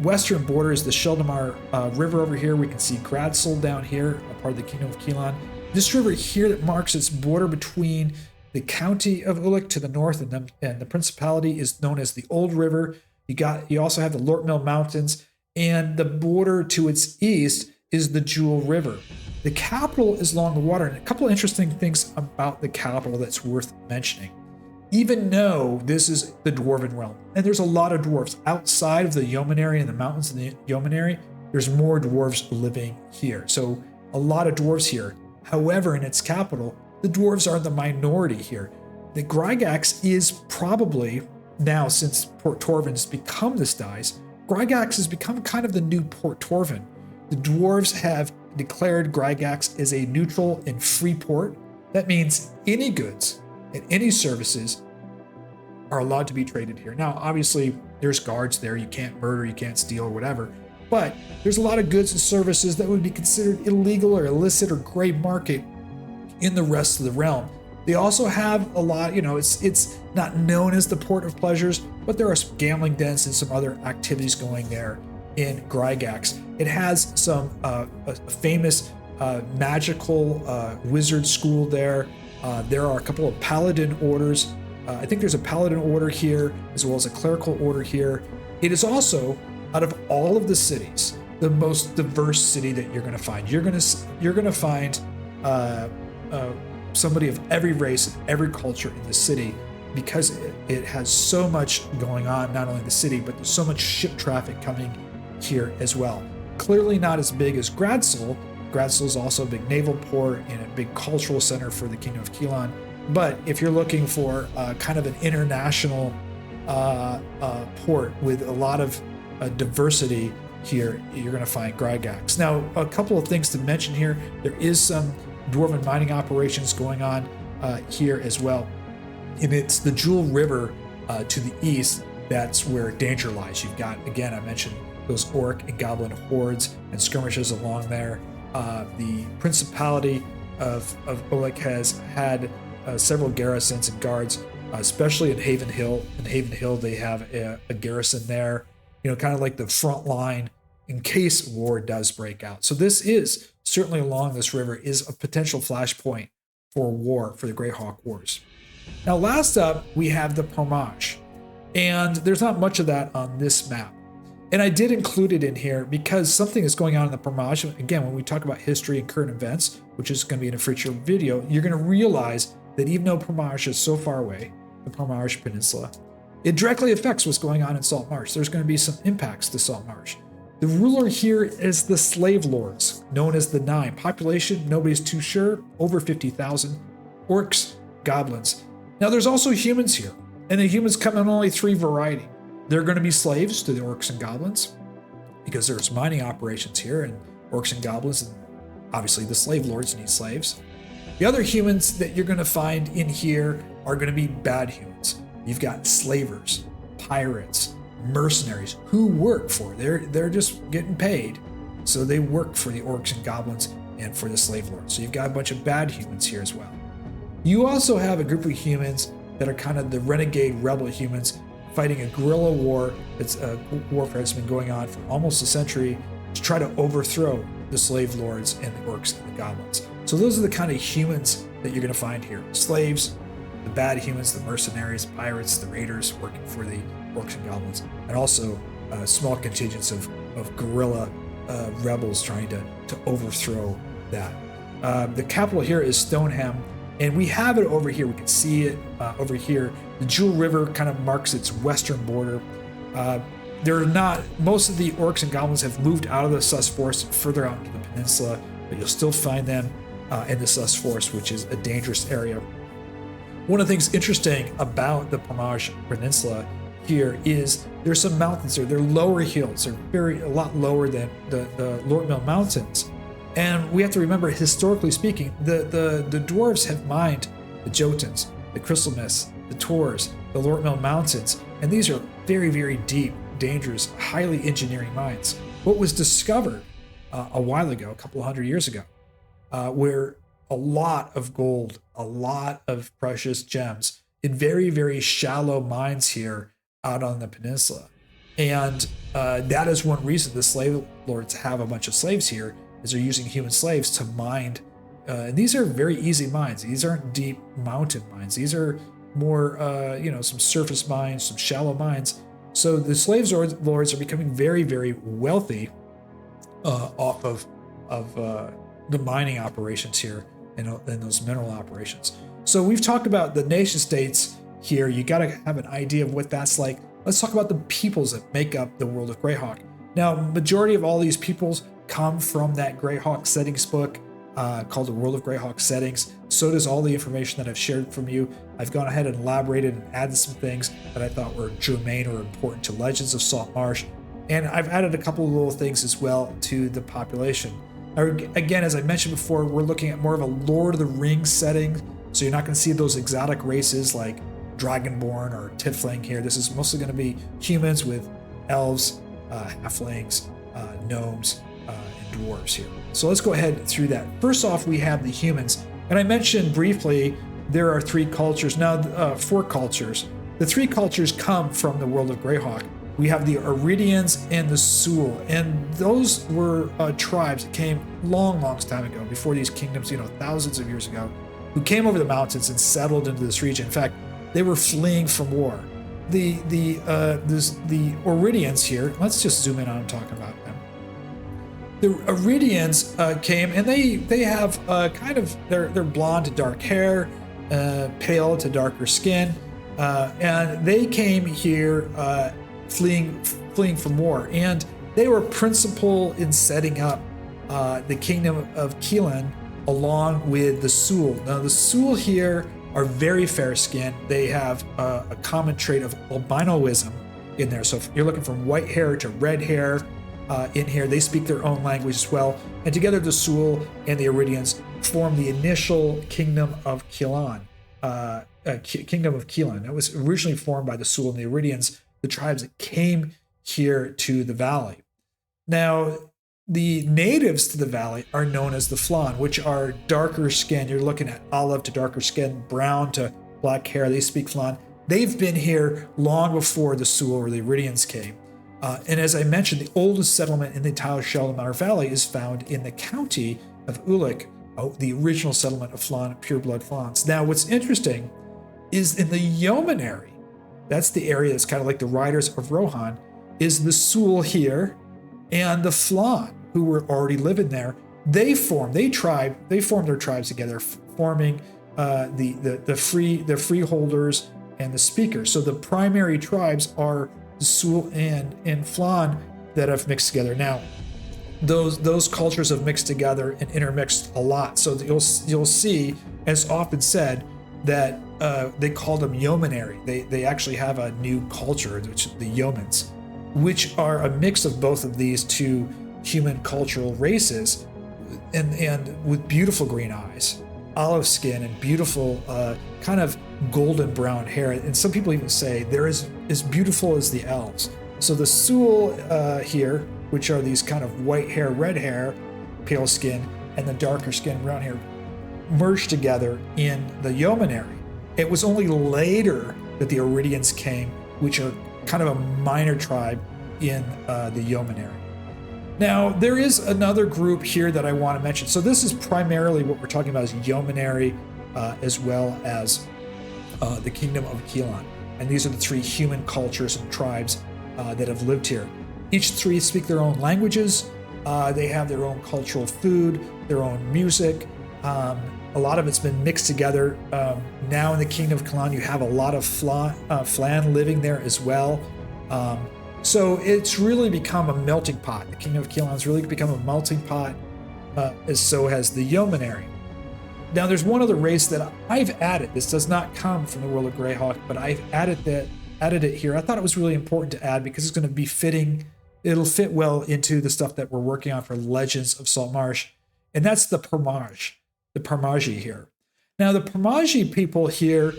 western border is the Sheldamar River over here. We can see Gradsel down here, a part of the Kingdom of Keoland. This river here that marks its border between the county of Ulek to the north and the Principality is known as the Old River. You also have the Lortmill Mountains, and the border to its east is the Jewel River. The capital is along the water, and a couple of interesting things about the capital that's worth mentioning. Even though this is the Dwarven Realm, and there's a lot of dwarves outside of the Yeomanry and the mountains of the Yeomanry, there's more dwarves living here. So a lot of dwarves here. However, in its capital, the dwarves are the minority here. The Greyhawk is probably, now since Port Torvin has become this dice, Greyhawk has become kind of the new Port Torvin. The dwarves have declared Greyhawk as a neutral and free port. That means any goods and any services are allowed to be traded here. Now, obviously, there's guards there. You can't murder, you can't steal, or whatever. But there's a lot of goods and services that would be considered illegal or illicit or gray market in the rest of the realm. They also have a lot, it's not known as the Port of Pleasures, but there are some gambling dens and some other activities going there in Greyhawk. It has some a famous magical wizard school there. There are a couple of paladin orders. I think there's a paladin order here, as well as a clerical order here. It is also, out of all of the cities, the most diverse city that you're going to find. You're going to find somebody of every race and every culture in the city, because it has so much going on, not only in the city, but there's so much ship traffic coming here as well. Clearly not as big as Gradsel. Gradsel is also a big naval port and a big cultural center for the Kingdom of Keoland. But if you're looking for kind of an international port with a lot of diversity here, you're going to find Greyhawk. Now, a couple of things to mention here. There is some dwarven mining operations going on here as well. And it's the Jewel River to the east that's where danger lies. You've got, again, I mentioned those orc and goblin hordes and skirmishes along there. The Principality of Ulek has had several garrisons and guards, especially in Haven Hill. In Haven Hill, they have a garrison there, kind of like the front line in case war does break out. So this is certainly along this river is a potential flashpoint for war, for the Greyhawk Wars. Now, last up, we have the Pomarj, and there's not much of that on this map. And I did include it in here because something is going on in the Pomarj. Again, when we talk about history and current events, which is going to be in a future video, you're going to realize that even though Pomarj is so far away, the Pomarj Peninsula, it directly affects what's going on in Saltmarsh. There's going to be some impacts to Saltmarsh. The ruler here is the slave lords, known as the Nine. Population, nobody's too sure, over 50,000. Orcs, goblins. Now there's also humans here, and the humans come in only 3 variety. They're going to be slaves to the orcs and goblins because there's mining operations here, and orcs and goblins, and obviously the slave lords need slaves. The other humans that you're going to find in here are going to be bad humans. You've got slavers, pirates, mercenaries who work for, they're just getting paid. So they work for the orcs and goblins and for the slave lords. So you've got a bunch of bad humans here as well. You also have a group of humans that are kind of the renegade rebel humans fighting a guerrilla war. It's a warfare that's been going on for almost a century to try to overthrow the slave lords and the orcs and the goblins. So those are the kind of humans that you're going to find here. Slaves, the bad humans, the mercenaries, pirates, the raiders working for the orcs and goblins, and also small contingents of guerrilla rebels trying to overthrow that. The capital here is Stoneham, and we have it over here. We can see it over here. The Jewel River kind of marks its western border. Most of the orcs and goblins have moved out of the Sus Forest further out into the peninsula, but you'll still find them in the Sus Forest, which is a dangerous area. One of the things interesting about the Pomarj Peninsula here is there's some mountains there. They're lower hills. They're a lot lower than the Lort Mill Mountains. And we have to remember, historically speaking, the dwarves have mined the Jotuns, the Crystal Mists, the Tors, the Lort Mill Mountains, and these are very, very deep, dangerous, highly engineering mines. What was discovered a while ago, a couple of 100 years ago, where a lot of gold, a lot of precious gems in very, very shallow mines here out on the peninsula. And that is one reason the slave lords have a bunch of slaves here, is they're using human slaves to mine. And these are very easy mines. These aren't deep mountain mines. These are more, some surface mines, some shallow mines. So the slave lords are becoming very, very wealthy off of the mining operations here and those mineral operations. So we've talked about the nation states here. You got to have an idea of what that's like. Let's talk about the peoples that make up the world of Greyhawk. Now, majority of all these peoples come from that Greyhawk settings book called The World of Greyhawk Settings. So does all the information that I've shared from you. I've gone ahead and elaborated and added some things that I thought were germane or important to Legends of Saltmarsh. And I've added a couple of little things as well to the population. Again, as I mentioned before, we're looking at more of a Lord of the Rings setting. So you're not going to see those exotic races like Dragonborn or Tiefling here. This is mostly going to be humans with elves, halflings, gnomes, and dwarves here. So let's go ahead through that. First off, we have the humans. And I mentioned briefly, there are 3 cultures. Now, 4 cultures. The 3 cultures come from the world of Greyhawk. We have the Iridians and the Sul, and those were tribes that came long time ago, before these kingdoms, thousands of years ago, who came over the mountains and settled into this region. In fact, they were fleeing from war. The Iridians here, let's just zoom in on talking about them. The Iridians came, and they have they're blonde to dark hair, pale to darker skin, and they came here fleeing from war, and they were principal in setting up the kingdom of Keoland along with the Sul. Now the Sul here are very fair skinned. They have a common trait of albinoism in there. So if you're looking from white hair to red hair in here, they speak their own language as well. And together the Sul and the Iridians form the initial kingdom of Keoland. Kingdom of Keoland. It was originally formed by the Sul and the Iridians, the tribes that came here to the valley. Now, the natives to the valley are known as the Flan, which are darker skin. You're looking at olive to darker skin, brown to black hair. They speak Flan. They've been here long before the Sul or the Iridians came. And as I mentioned, the oldest settlement in the entire Shalimar Valley is found in the county of Ulek, the original settlement of Flan, pureblood Flans. Now, what's interesting is in the Yeomanry, that's the area that's kind of like the Riders of Rohan. is the Sul here and the Flan, who were already living there. They formed their tribes together, forming the freeholders and the speakers. So the primary tribes are the Sul and Flan that have mixed together. Now, those cultures have mixed together and intermixed a lot. So you'll see, as often said, that they call them Yeomanry. They actually have a new culture, which is the Yeomans, which are a mix of both of these two human cultural races, and with beautiful green eyes, olive skin, and beautiful kind of golden brown hair. And some people even say they're as beautiful as the elves. So the Sul here, which are these kind of white hair, red hair, pale skin, and the darker skin, brown hair, merged together in the Yeomanry. It was only later that the Iridians came, which are kind of a minor tribe in the Yeomanry. Now, there is another group here that I want to mention. So this is primarily what we're talking about is Yeomanry, as well as the Kingdom of Keoland. And these are the three human cultures and tribes that have lived here. Each three speak their own languages. They have their own cultural food, their own music. A lot of it's been mixed together. Now in the Kingdom of Keoland, you have a lot of Flan living there as well. So it's really become a melting pot. The Kingdom of Keoland has really become a melting pot, as so has the Yeomanry. Now there's one other race that I've added. This does not come from the world of Greyhawk, but I've added it here. I thought it was really important to add because it's going to be fitting. It'll fit well into the stuff that we're working on for Legends of Saltmarsh, and that's the Pomarj, the Pomarji here. Now the Pomarji people here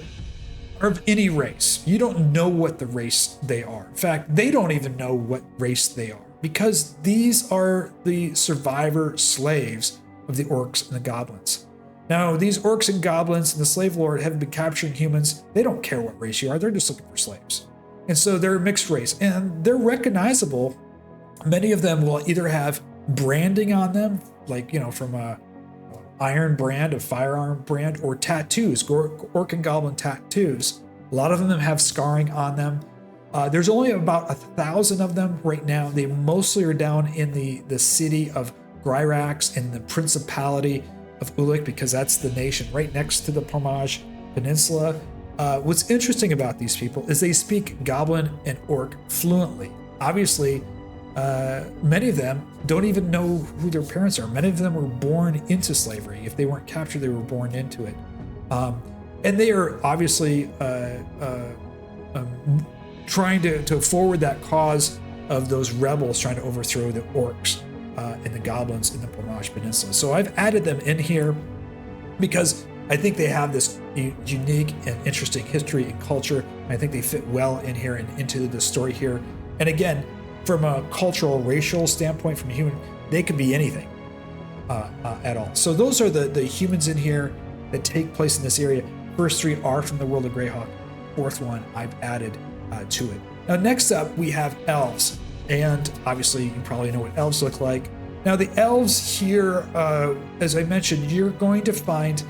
are of any race. You don't know what the race they are. In fact, they don't even know what race they are, because these are the survivor slaves of the orcs and the goblins. Now, these orcs and goblins and the slave lord have been capturing humans. They don't care what race you are. They're just looking for slaves. And so they're a mixed race, and they're recognizable. Many of them will either have branding on them, like, from a iron brand, a firearm brand, or tattoos, orc and goblin tattoos. A lot of them have scarring on them. There's only about 1,000 of them right now. They mostly are down in the city of Greyhawk and the Principality of Ulek, because that's the nation right next to the Pomarj Peninsula. What's interesting about these people is they speak Goblin and Orc fluently. Obviously, many of them don't even know who their parents are. Many of them were born into slavery. If they weren't captured, they were born into it. And they are obviously trying to forward that cause of those rebels trying to overthrow the Orcs and the Goblins in the Pomarj Peninsula. So I've added them in here because I think they have this unique and interesting history and culture. I think they fit well in here and into the story here. And again, from a cultural, racial standpoint, from a human, they could be anything at all. So those are the humans in here that take place in this area. First three are from the world of Greyhawk. Fourth one I've added to it. Now, next up, we have elves. And obviously, you probably know what elves look like. Now, the elves here, as I mentioned, you're going to find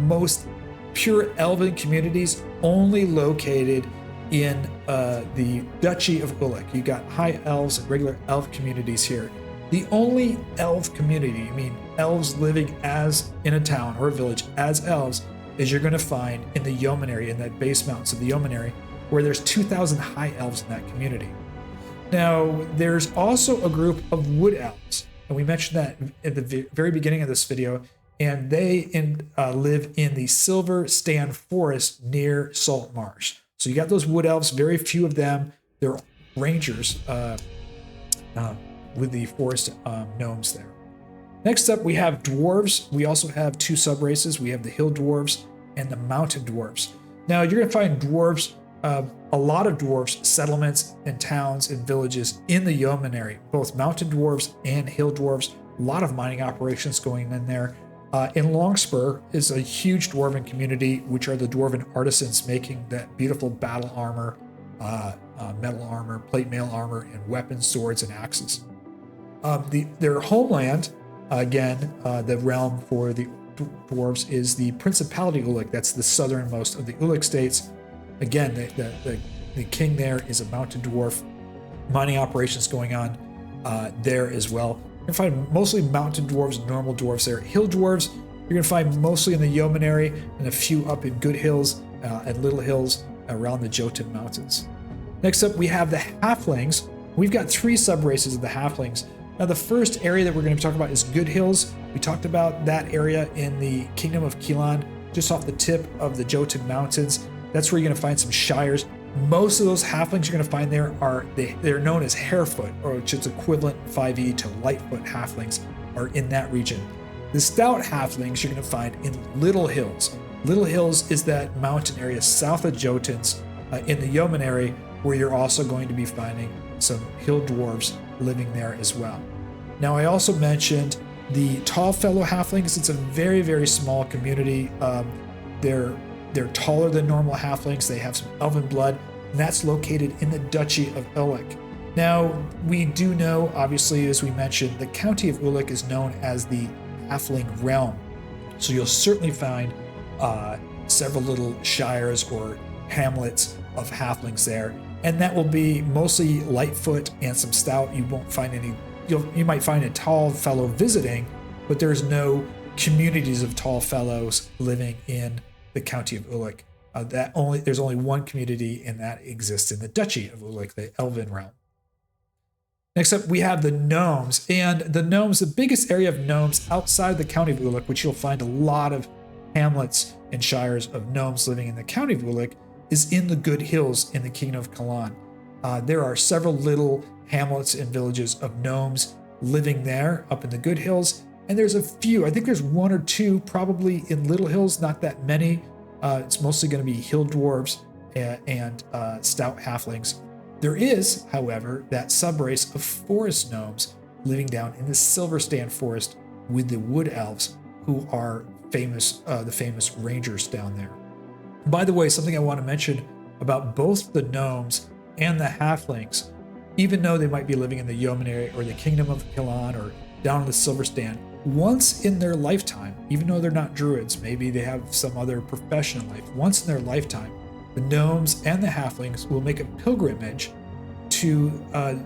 most pure elven communities only located in the Duchy of Ulek. You got high elves and regular elf communities here. The only elf community, elves living as in a town or a village as elves, is you're going to find in the Yeomanry, in that base mountains of the Yeomanry, where there's 2,000 high elves in that community. Now, there's also a group of wood elves, and we mentioned that at the very beginning of this video, and they live in the Silver Stand Forest near Saltmarsh. So you got those wood elves, very few of them. They're rangers with the forest gnomes there. Next up, we have dwarves. We also have two subraces. We have the hill dwarves and the mountain dwarves. Now, you're going to find dwarves, a lot of dwarves, settlements and towns and villages in the Yeomanry, both mountain dwarves and hill dwarves. A lot of mining operations going in there. In Longspur is a huge dwarven community, which are the dwarven artisans making that beautiful battle armor, metal armor, plate mail armor, and weapons, swords, and axes. Their homeland, again, the realm for the dwarves is the Principality of Ulek. That's the southernmost of the Ulek states. Again, the king there is a mountain dwarf. mining operations going on there as well. You're gonna find mostly mountain dwarves and normal dwarves there. Hill dwarves, you're gonna find mostly in the Yeomanry and a few up in Good Hills and Little Hills around the Jotun Mountains. Next up, we have the Halflings. We've got 3 sub-races of the Halflings. Now, the first area that we're going to talk about is Good Hills. We talked about that area in the Kingdom of Keoland, just off the tip of the Jotun Mountains. That's where you're going to find some shires. Most of those Halflings you're going to find there they're known as Harefoot, or which is equivalent 5e to Lightfoot Halflings, are in that region. The Stout Halflings you're going to find in Little Hills. Little Hills is that mountain area south of Jotuns in the Yeomanry, where you're also going to be finding some hill dwarves living there as well. Now, I also mentioned the Tall Fellow Halflings. It's a very, very small community. They're taller than normal Halflings. They have some elven blood, and that's located in the Duchy of Ulek. Now, we do know, obviously, as we mentioned, the County of Ulek is known as the Halfling Realm. So you'll certainly find several little shires or hamlets of Halflings there, and that will be mostly Lightfoot and some Stout. You won't find any. You might find a Tall Fellow visiting, but there's no communities of Tall Fellows living in the County of Ulek. There's only one community, and that exists in the Duchy of Ulek, the Elven realm. Next up, we have the Gnomes, and the Gnomes, the biggest area of Gnomes outside the County of Ulek, which you'll find a lot of hamlets and shires of Gnomes living in the County of Ulek, is in the Good Hills in the Kingdom of Keoland. There are several little hamlets and villages of Gnomes living there up in the Good Hills, and there's a few. I think there's 1 or 2 probably in Little Hills, not that many. It's mostly going to be hill dwarves and stout halflings. There is, however, that subrace of forest gnomes living down in the Silverstand Forest with the wood elves, who are famous, the famous rangers down there. By the way, something I want to mention about both the gnomes and the halflings, even though they might be living in the Yeomanry or the Kingdom of Keoland or down in the Silverstand, once in their lifetime, even though they're not druids, maybe they have some other profession in life, once in their lifetime, the gnomes and the halflings will make a pilgrimage to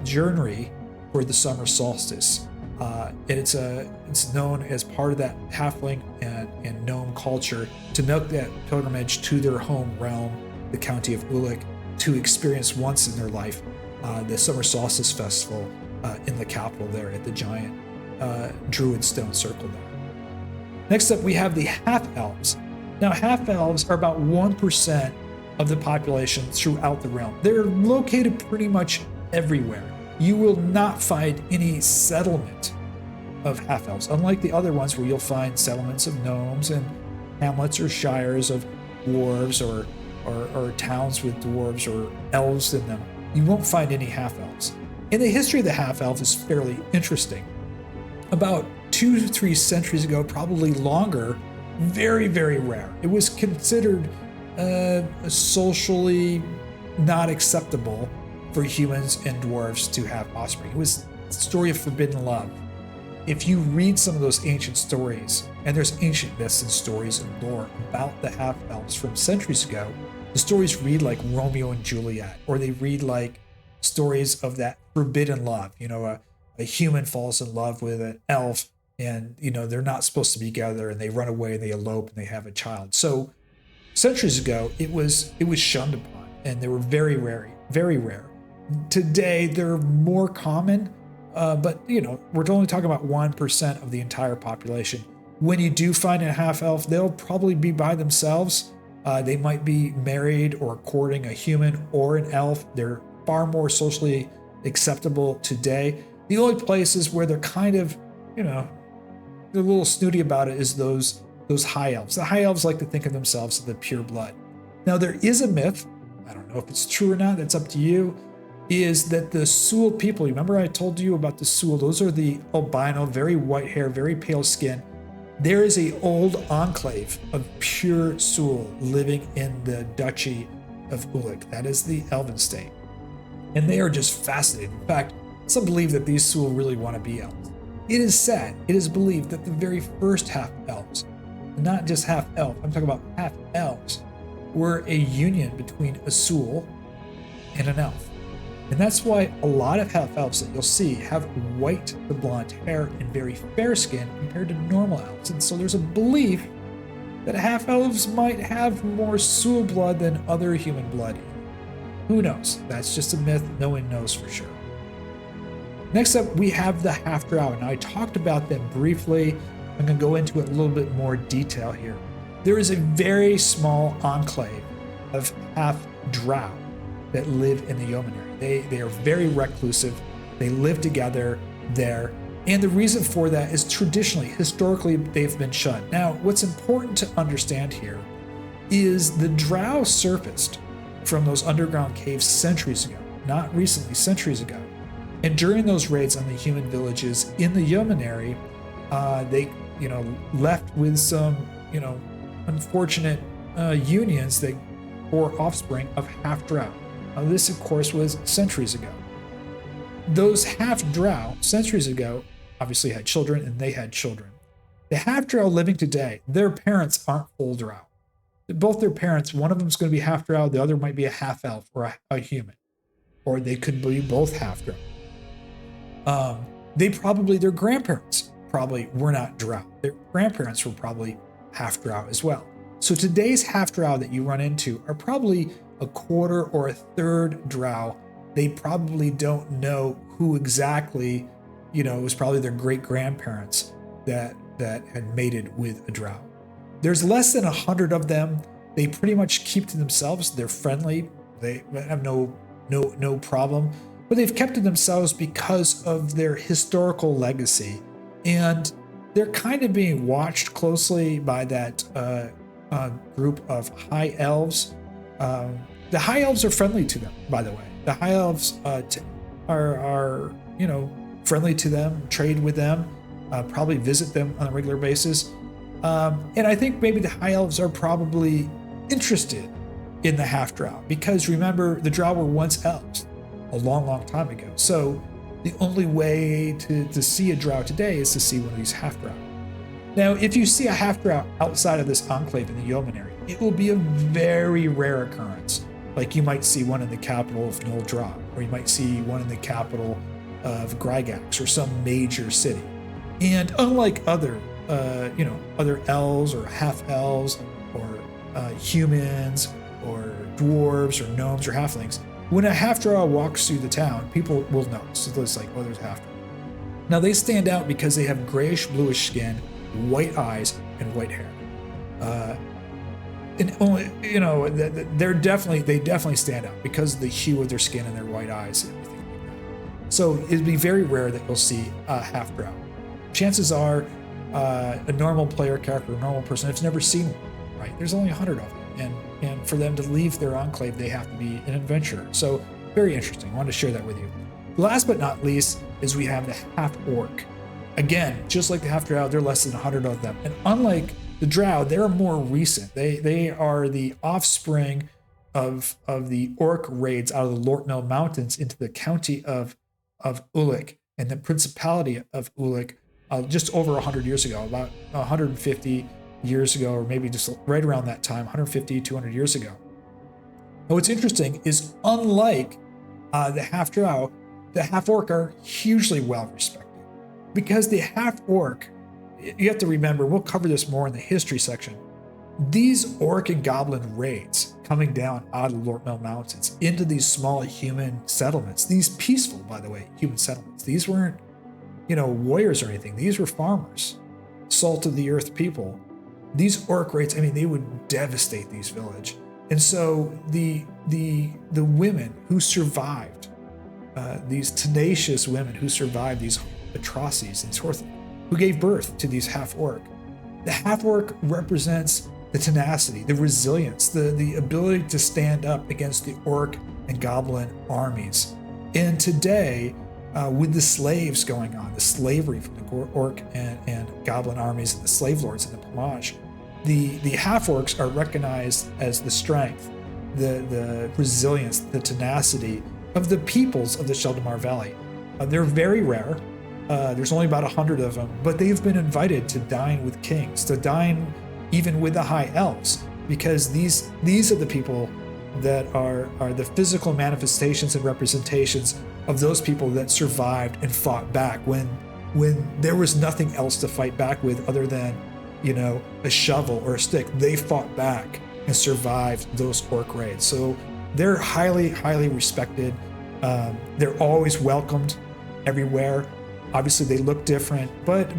Yeomanry for the summer solstice. And it's known as part of that halfling and gnome culture to make that pilgrimage to their home realm, the County of Ulek, to experience once in their life the summer solstice festival in the capital there at the giant druid stone circle there. Next up, we have the Half-Elves. Now, Half-Elves are about 1% of the population throughout the realm. They're located pretty much everywhere. You will not find any settlement of Half-Elves, unlike the other ones where you'll find settlements of gnomes and hamlets or shires of dwarves or towns with dwarves or elves in them. You won't find any Half-Elves. And the history of the Half-Elves is fairly interesting. About 2 to 3 centuries ago, probably longer, very, very rare. It was considered socially not acceptable for humans and dwarves to have offspring. It was a story of forbidden love. If you read some of those ancient stories, and there's ancient myths and stories and lore about the Half-Elves from centuries ago, the stories read like Romeo and Juliet, or they read like stories of that forbidden love. You know, a human falls in love with an elf, and they're not supposed to be together, and they run away and they elope and they have a child. So centuries ago, it was shunned upon, and they were very rare, very rare. Today, they're more common, but we're only talking about 1% of the entire population. When you do find a half-elf, they'll probably be by themselves. They might be married or courting a human or an elf. They're far more socially acceptable today. The only places where they're kind of, they're a little snooty about it is those high elves. The high elves like to think of themselves as the pure blood. Now, there is a myth, I don't know if it's true or not, that's up to you, is that the Sul people, remember I told you about the Sul, those are the albino, very white hair, very pale skin. There is an old enclave of pure Sul living in the Duchy of Ulek. That is the Elven state. And they are just fascinating. In fact, some believe that these Sul really want to be elves. It is said, it is believed that the very first half-elves, not just half-elf, I'm talking about half-elves, were a union between a Sul and an elf. And that's why a lot of half-elves that you'll see have white to blonde hair and very fair skin compared to normal elves. And so there's a belief that half-elves might have more Sul blood than other human blood. Who knows? That's just a myth. No one knows for sure. Next up, we have the Half-Drow. And I talked about them briefly. I'm going to go into it a little bit more detail here. There is a very small enclave of Half-Drow that live in the Yeomanry. They are very reclusive. They live together there. And the reason for that is historically, they've been shunned. Now, what's important to understand here is the Drow surfaced from those underground caves centuries ago, not recently, centuries ago. And during those raids on the human villages in the Yeomanry, they, left with some, unfortunate unions that or offspring of Half-Drow. This, of course, was centuries ago. Those Half-Drow, centuries ago, obviously had children, and they had children. The Half-Drow living today, their parents aren't full Drow. Both their parents, one of them is going to be Half-Drow, the other might be a half-elf or a human. Or they could be both Half-Drow. Their grandparents probably were not Drow. Their grandparents were probably Half-Drow as well. So today's Half-Drow that you run into are probably a quarter or a third Drow. They probably don't know who exactly, it was probably their great-grandparents that had mated with a Drow. There's less than 100 of them. They pretty much keep to themselves. They're friendly. They have no problem. But they've kept to themselves because of their historical legacy. And they're kind of being watched closely by that group of High Elves. The High Elves are friendly to them, by the way. The High Elves are friendly to them, trade with them, probably visit them on a regular basis. And I think maybe the High Elves are probably interested in the Half-Drow because remember, the Drow were once elves a long, long time ago. So the only way to see a Drow today is to see one of these Half-Drow. Now, if you see a Half-Drow outside of this enclave in the Yeomanry, it will be a very rare occurrence. Like you might see one in the capital of Nol Dra, or you might see one in the capital of Greyhawk or some major city. And unlike other elves or half-elves or humans or dwarves or gnomes or halflings, when a Half-Drow walks through the town, people will notice. So it's like, oh, there's a Half-Drow. Now they stand out because they have grayish bluish skin, white eyes, and white hair. And only, they definitely stand out because of the hue of their skin and their white eyes and everything like that. So it'd be very rare that you'll see a Half-Drow. Chances are a normal player character, a normal person, has never seen one, right? There's only 100 of them. And for them to leave their enclave, they have to be an adventurer. So very interesting. I wanted to share that with you. Last but not least is we have the Half-Orc. Again, just like the Half-Drow, there are less than 100 of them. And unlike the Drow, they're more recent. They are the offspring of the Orc raids out of the Lortmel Mountains into the county of Ulek and the Principality of Ulek just over 100 years ago, about 150 years ago, or maybe just right around that time, 150, 200 years ago. Now, what's interesting is unlike the Half-Drow, the Half-Orc are hugely well respected because the Half-Orc, you have to remember, we'll cover this more in the history section. These Orc and Goblin raids coming down out of the Lortmel Mountains into these small human settlements, these peaceful, by the way, human settlements. These weren't, warriors or anything. These were farmers, salt of the earth people. These Orc raids, they would devastate these villages. And so the women who survived, these tenacious women who survived these atrocities, who gave birth to these Half-Orc. The Half-Orc represents the tenacity, the resilience, the ability to stand up against the Orc and Goblin armies. And today, with the slaves going on, the slavery from the Orc and Goblin armies and the slave lords and the Pomarj, the Half-Orcs are recognized as the strength, the resilience, the tenacity of the peoples of the Sheldamar Valley. They're very rare. There's only about 100 of them, but they've been invited to dine with kings, to dine even with the High Elves, because these are the people that are the physical manifestations and representations of those people that survived and fought back when there was nothing else to fight back with other than, you know, a shovel or a stick. They fought back and survived those orc raids. So they're highly, highly respected. They're always welcomed everywhere. Obviously, they look different, but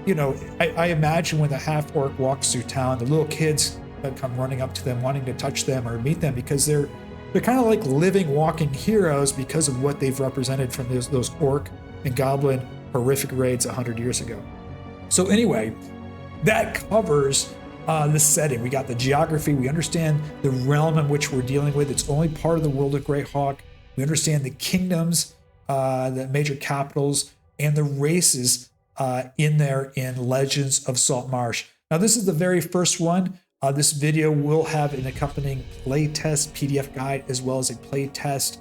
you know, I imagine when the half-orc walks through town, the little kids that come running up to them, wanting to touch them or meet them, because they're kind of like living, walking heroes because of what they've represented from those orc and goblin horrific raids 100 years ago. So anyway, that covers the setting. We got the geography. We understand the realm in which we're dealing with. It's only part of the world of Greyhawk. We understand the kingdoms, the major capitals, and the races in there in Legends of Saltmarsh. Now, this is the very first one. This video will have an accompanying playtest PDF guide, as well as a playtest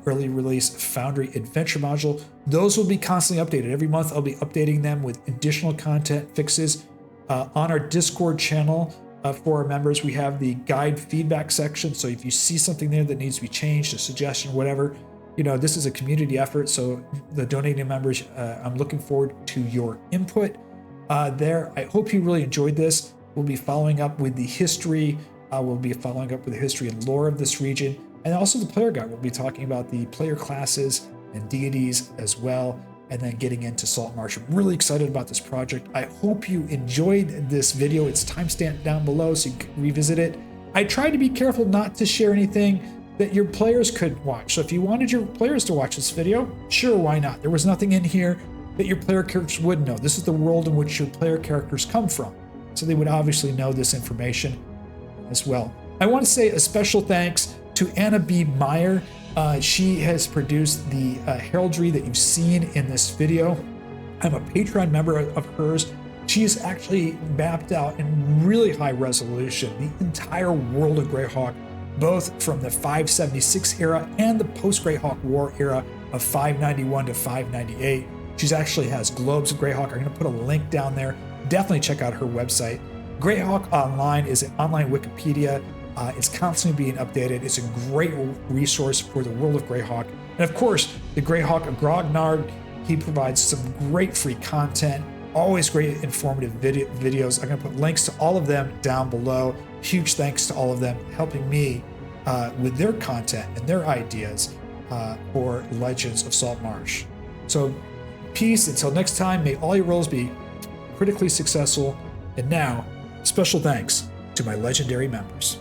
early release Foundry Adventure module. Those will be constantly updated. Every month, I'll be updating them with additional content fixes. On our Discord channel for our members, we have the guide feedback section. So if you see something there that needs to be changed, a suggestion, whatever, you know, this is a community effort. So the donating members, I'm looking forward to your input there. I hope you really enjoyed this. We'll be following up with the history. We'll be following up with the history and lore of this region, and also the player guide. We'll be talking about the player classes and deities as well, and then getting into Saltmarsh. I'm really excited about this project. I hope you enjoyed this video. It's timestamped down below so you can revisit it. I tried to be careful not to share anything that your players could watch. So if you wanted your players to watch this video, sure, why not? There was nothing in here that your player characters wouldn't know. This is the world in which your player characters come from. So they would obviously know this information as well. I want to say a special thanks to Anna B. Meyer. She has produced the heraldry that you've seen in this video. I'm a Patreon member of hers. She has actually mapped out in really high resolution the entire world of Greyhawk, both from the 576 era and the post-Greyhawk War era of 591 to 598. She actually has globes of Greyhawk. I'm going to put a link down there. Definitely check out her website. Greyhawk Online is an online Wikipedia. It's constantly being updated. It's a great resource for the world of Greyhawk. And of course, the Greyhawk Grognard, he provides some great free content, always great informative videos. I'm going to put links to all of them down below. Huge thanks to all of them helping me with their content and their ideas for Legends of Saltmarsh. So peace until next time. May all your rolls be critically successful. And now, special thanks to my legendary members.